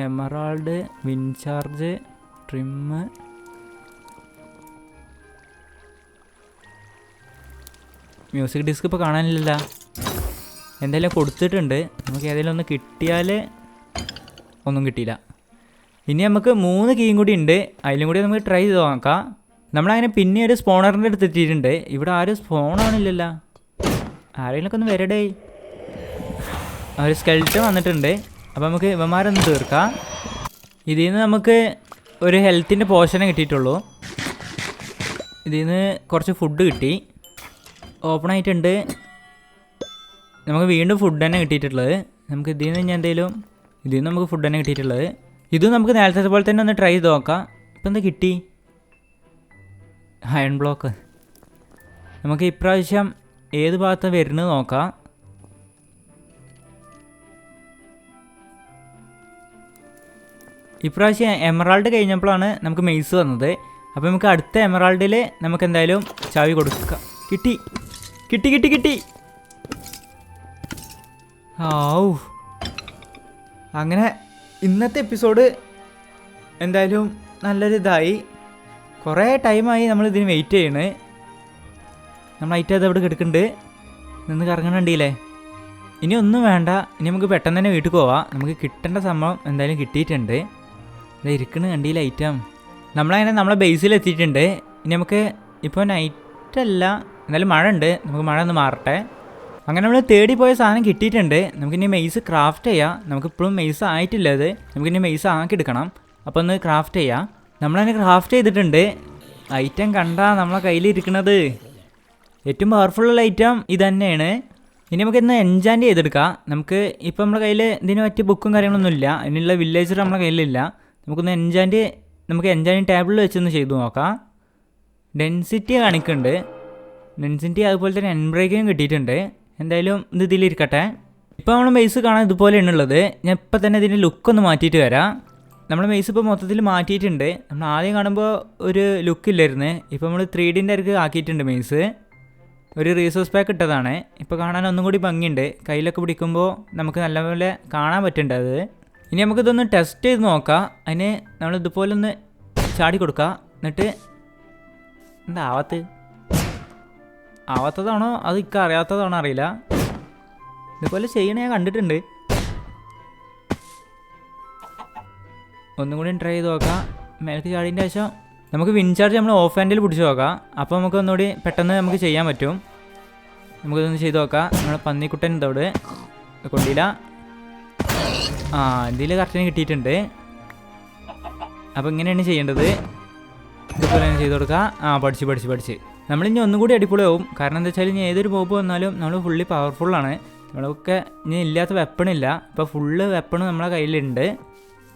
എമറാൾഡ്, വിൻചാർജ്, ട്രിമ്മ്, മ്യൂസിക് ഡിസ്ക് ഇപ്പോൾ കാണാനില്ല. എന്തായാലും കൊടുത്തിട്ടുണ്ട്. നമുക്ക് ഏതെങ്കിലും ഒന്ന് കിട്ടിയാൽ, ഒന്നും കിട്ടിയില്ല. ഇനി നമുക്ക് 3 കീയും കൂടി ഉണ്ട്. അതിലും കൂടി നമുക്ക് ട്രൈ ചെയ്ത് നോക്കാം. നമ്മളങ്ങനെ പിന്നെ ഒരു സ്പോണറിൻ്റെ അടുത്ത് എത്തിയിട്ടുണ്ട്. ഇവിടെ ആരും സ്പോണാണില്ലല്ലോ. ആരെങ്കിലുമൊക്കെ ഒന്ന് വരടേ. ഒരു സ്കെൽറ്റൻ വന്നിട്ടുണ്ട്. അപ്പോൾ നമുക്ക് ഇവന്മാരൊന്ന് തീർക്കാം. ഇതിൽ നിന്ന് നമുക്ക് ഒരു ഹെൽത്തിൻ്റെ പോഷനെ കിട്ടിയിട്ടുള്ളൂ. ഇതിൽ നിന്ന് കുറച്ച് ഫുഡ് കിട്ടി. ഓപ്പൺ ആയിട്ടുണ്ട്. നമുക്ക് വീണ്ടും ഫുഡ് തന്നെ കിട്ടിയിട്ടുള്ളത്. നമുക്ക് ഇതിൽ നിന്ന് ഞാൻ എന്തെങ്കിലും, ഇതിൽ നിന്ന് നമുക്ക് ഫുഡ് തന്നെ കിട്ടിയിട്ടുള്ളത്. ഇതും നമുക്ക് നേരത്തെ പോലെ തന്നെ ഒന്ന് ട്രൈ ചെയ്ത് നോക്കാം. ഇപ്പം എന്താ കിട്ടി? Iron block. നമുക്ക് ഇപ്രാവശ്യം ഏത് ഭാഗത്താണ് വരുന്നത് നോക്കാം. ഇപ്രാവശ്യം എമറാൾഡ് കഴിഞ്ഞപ്പോഴാണ് നമുക്ക് മെയ്സ് വന്നത്. അപ്പോൾ നമുക്ക് അടുത്ത എമറാൾഡിൽ നമുക്ക് എന്തായാലും ചാവി കൊടുക്കാം. കിട്ടി കിട്ടി കിട്ടി കിട്ടി. അങ്ങനെ ഇന്നത്തെ എപ്പിസോഡ് എന്തായാലും നല്ലൊരു ഇതായി. കുറേ ടൈമായി നമ്മളിതിന് വെയിറ്റ് ചെയ്യണേ. നമ്മൾ ഐറ്റം അത് അവിടെ കിടക്കുന്നുണ്ട്, നിന്ന് കറങ്ങണുണ്ടല്ലേ. ഇനി ഒന്നും വേണ്ട, ഇനി നമുക്ക് പെട്ടെന്ന് തന്നെ വീട്ടിൽ പോവാം. നമുക്ക് കിട്ടേണ്ട സംഭവം എന്തായാലും കിട്ടിയിട്ടുണ്ട്. ഇത് ഇരിക്കണ കണ്ടില്ല ഐറ്റം. നമ്മളങ്ങനെ നമ്മളെ ബേസിൽ എത്തിയിട്ടുണ്ട്. ഇനി നമുക്ക് ഇപ്പോൾ നൈറ്റല്ല, എന്തായാലും മഴ ഉണ്ട്, നമുക്ക് മഴ ഒന്ന് മാറട്ടെ. അങ്ങനെ നമ്മൾ തേടി പോയ സാധനം കിട്ടിയിട്ടുണ്ട്. നമുക്കിനി മെയ്സ് ക്രാഫ്റ്റ് ചെയ്യാം. നമുക്കിപ്പോഴും മെയ്സ് ആയിട്ടില്ല. അത് നമുക്കിനി മെയ്സ് ആക്കിയെടുക്കണം. അപ്പോൾ ഒന്ന് ക്രാഫ്റ്റ് ചെയ്യാം. നമ്മളതിനെ ക്രാഫ്റ്റ് ചെയ്തിട്ടുണ്ട്. ഐറ്റം കണ്ടാൽ നമ്മളെ കയ്യിലിരിക്കണത് ഏറ്റവും പവർഫുള്ളുള്ള ഐറ്റം ഇത് തന്നെയാണ്. ഇനി നമുക്കിന്ന് എൻജാൻറ്റ് ചെയ്തെടുക്കാം. നമുക്ക് ഇപ്പോൾ നമ്മുടെ കയ്യിൽ ഇതിന് പറ്റിയ ബുക്കും കാര്യങ്ങളൊന്നുമില്ല, അതിനുള്ള വില്ലേജർ നമ്മുടെ കയ്യിലില്ല. നമുക്ക് എൻജാൻറ്റ് ടേബിളിൽ വെച്ചൊന്ന് ചെയ്തു നോക്കാം. ഡെൻസിറ്റി കാണിക്കുന്നുണ്ട്. ഡെൻസിറ്റി അതുപോലെ തന്നെ എൻബ്രേക്കിനും കിട്ടിയിട്ടുണ്ട്. എന്തായാലും ഇത് ഇതിലിരിക്കട്ടെ. ഇപ്പോൾ നമ്മൾ മെയ്സ് കാണാൻ ഇതുപോലെയാണുള്ളത്. ഞാൻ ഇപ്പം തന്നെ ഇതിൻ്റെ ലുക്കൊന്ന് മാറ്റിയിട്ട് വരാം. നമ്മൾ മെയ്സ് ഇപ്പോൾ മൊത്തത്തിൽ മാറ്റിയിട്ടുണ്ട്. നമ്മൾ ആദ്യം കാണുമ്പോൾ ഒരു ലുക്കില്ലായിരുന്നു. ഇപ്പോൾ നമ്മൾ 3Dൻ്റെ അടുക്ക് ആക്കിയിട്ടുണ്ട് മെയ്സ്. ഒരു റീസോഴ്സ് പാക്ക് ഇട്ടതാണ്. ഇപ്പോൾ കാണാൻ ഒന്നും കൂടി ഭംഗിയുണ്ട്. കയ്യിലൊക്കെ പിടിക്കുമ്പോൾ നമുക്ക് നല്ലപോലെ കാണാൻ പറ്റുന്നുണ്ട് അത്. ഇനി നമുക്കിതൊന്ന് ടെസ്റ്റ് ചെയ്ത് നോക്കാം. അതിന് നമ്മൾ ഇതുപോലെ ഒന്ന് ചാടി കൊടുക്കുക. എന്നിട്ട് എന്താ ആവാത്തതാണോ അത് ഇക്ക അറിയാത്തതാണോ അറിയില്ല. ഇതുപോലെ ചെയ്യണ ഞാൻ കണ്ടിട്ടുണ്ട്. ഒന്നും കൂടി ട്രൈ ചെയ്ത് നോക്കാം. മേലേക്ക് ചാടിയതിൻ്റെ ശേഷം നമുക്ക് വിൻചാർജ് നമ്മൾ ഓഫ് ഹാൻഡിൽ പിടിച്ച് നോക്കാം. അപ്പോൾ നമുക്ക് ഒന്നുകൂടി പെട്ടെന്ന് നമുക്ക് ചെയ്യാൻ പറ്റും. നമുക്കിതൊന്ന് ചെയ്ത് നോക്കാം. നമ്മളെ പന്നിക്കുട്ടൻ ഇതോട് കൊണ്ടില്ല. ഇതിൽ കറക്റ്റിന് കിട്ടിയിട്ടുണ്ട്. അപ്പോൾ ഇങ്ങനെയാണ് ചെയ്യേണ്ടത്. ഇതുപോലെ തന്നെ ചെയ്ത് കൊടുക്കുക. പഠിച്ച് നമ്മളിനി ഒന്നും കൂടി അടിപൊളിയാവും. കാരണം എന്താ വെച്ചാൽ ഇനി ഏതൊരു മോബ് വന്നാലും നമ്മൾ ഫുള്ളി പവർഫുള്ളാണ്. നമ്മളൊക്കെ ഇനി ഇല്ലാത്ത വെപ്പണില്ല. ഇപ്പോൾ ഫുള്ള് വെപ്പണും നമ്മളെ കയ്യിലുണ്ട്.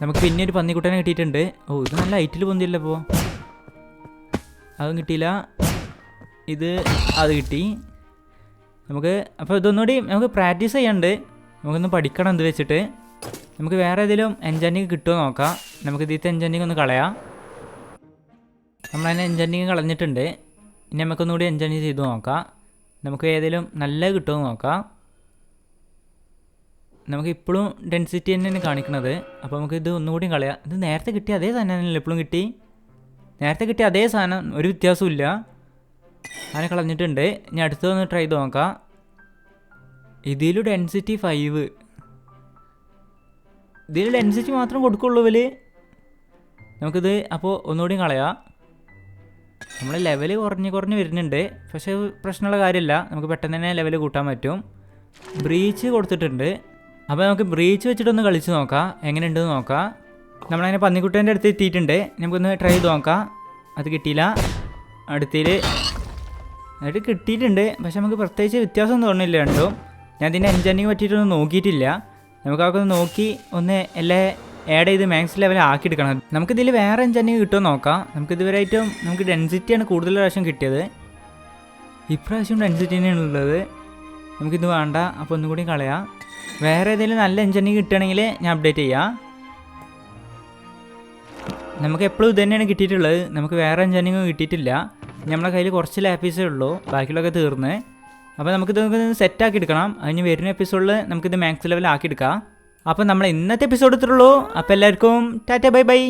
നമുക്ക് പിന്നെ ഒരു പന്നിക്കുട്ടനെ കിട്ടിയിട്ടുണ്ട്. ഇത് നല്ല ഹൈറ്റിൽ പൊന്തില്ല. ഇപ്പോൾ അതും കിട്ടിയില്ല. അത് കിട്ടി നമുക്ക്. അപ്പോൾ ഇതൊന്നുകൂടി നമുക്ക് പ്രാക്ടീസ് ചെയ്യാണ്ട് നമുക്കൊന്ന് പഠിക്കണം. എന്ത് വെച്ചിട്ട് നമുക്ക് വേറെ ഏതെങ്കിലും എൻജാനിങ് കിട്ടുമോ നോക്കാം. നമുക്ക് ഇതിലത്തെ എൻജാനിങ് ഒന്ന് കളയാം. നമ്മളതിനെ എൻജാനിങ് കളഞ്ഞിട്ടുണ്ട്. ഇനി നമുക്കൊന്നുകൂടി എൻജാനിങ് ചെയ്ത് നോക്കാം. നമുക്ക് ഏതെങ്കിലും നല്ല കിട്ടുമോ നോക്കാം. നമുക്ക് ഇപ്പോഴും ഡെൻസിറ്റി തന്നെയാണ് കാണിക്കുന്നത്. അപ്പോൾ നമുക്ക് ഇത് ഒന്നുകൂടി കളയാം. ഇത് നേരത്തെ കിട്ടിയ അതേ സാധനം തന്നെയല്ലേ ഇപ്പോഴും കിട്ടി. നേരത്തെ കിട്ടിയ അതേ സാധനം, ഒരു വ്യത്യാസമില്ല. അതിനെ കളഞ്ഞിട്ടുണ്ട്. ഇനി അടുത്തൊന്ന് ട്രൈ ചെയ്ത് നോക്കാം. ഇതിൽ ഡെൻസിറ്റി 5. ഇതിൽ ഡെൻസിറ്റി മാത്രം കൊടുക്കുള്ളൂ ഇവർ. നമുക്കിത് അപ്പോൾ ഒന്നുകൂടി കളയാം. നമ്മൾ ലെവൽ കുറഞ്ഞ് വരുന്നുണ്ട്. പക്ഷേ പ്രശ്നമുള്ള കാര്യമില്ല. നമുക്ക് പെട്ടെന്ന് തന്നെ ലെവൽ കൂട്ടാൻ പറ്റും. ബ്രീച്ച് കൊടുത്തിട്ടുണ്ട്. അപ്പോൾ നമുക്ക് ബ്രീച്ച് വെച്ചിട്ടൊന്ന് കളിച്ച് നോക്കാം എങ്ങനെയുണ്ടെന്ന് നോക്കാം. നമ്മളതിനെ പന്നിക്കുട്ടേൻ്റെ അടുത്ത് എത്തിയിട്ടുണ്ട്. നമുക്കൊന്ന് ട്രൈ ചെയ്ത് നോക്കാം. അത് കിട്ടിയില്ല. എന്നിട്ട് കിട്ടിയിട്ടുണ്ട്. പക്ഷെ നമുക്ക് പ്രത്യേകിച്ച് വ്യത്യാസം തോന്നുന്നില്ല രണ്ടും. ഞാൻ ഇതിൻ്റെ എൻജാനിങ് പറ്റിയിട്ടൊന്നും നോക്കിയിട്ടില്ല. നമുക്ക് അതൊക്കെ ഒന്ന് നോക്കി ഒന്ന് എല്ലാം ആഡ് ചെയ്ത് മാക്സ് ലെവൽ ആക്കിയെടുക്കണം. നമുക്കിതിൽ വേറെ എൻജാനിങ് കിട്ടുമോ നോക്കാം. നമുക്കിതുവരെയായിട്ടും നമുക്ക് ഡെൻസിറ്റിയാണ് കൂടുതൽ പ്രാവശ്യം കിട്ടിയത്. ഇപ്രാവശ്യം ഡെൻസിറ്റി തന്നെയാണ് ഉള്ളത്. നമുക്കിത് വേണ്ട. അപ്പോൾ ഒന്നും കൂടി കളയാം. വേറെ ഏതെങ്കിലും നല്ല എൻജാനിങ് കിട്ടുകയാണെങ്കിൽ ഞാൻ അപ്ഡേറ്റ് ചെയ്യാം. നമുക്ക് എപ്പോഴും ഇത് തന്നെയാണ് കിട്ടിയിട്ടുള്ളത്. നമുക്ക് വേറെ എൻജാനിങ് കിട്ടിയിട്ടില്ല. നമ്മളെ കയ്യിൽ കുറച്ച് ലാപ്പീസേ ഉള്ളൂ. ബാക്കിയുള്ളതൊക്കെ തീർന്ന്. അപ്പോൾ നമുക്കിത് സെറ്റാക്കി എടുക്കണം. അതിന് വരുന്ന എപ്പിസോഡിൽ നമുക്കിത് മാക്സ് ലെവൽ ആക്കിയെടുക്കാം. അപ്പോൾ നമ്മൾ ഇന്നത്തെ എപ്പിസോഡ് ഇത്രയുള്ളൂ. അപ്പോൾ എല്ലാവർക്കും ടാറ്റ ബൈ ബൈ.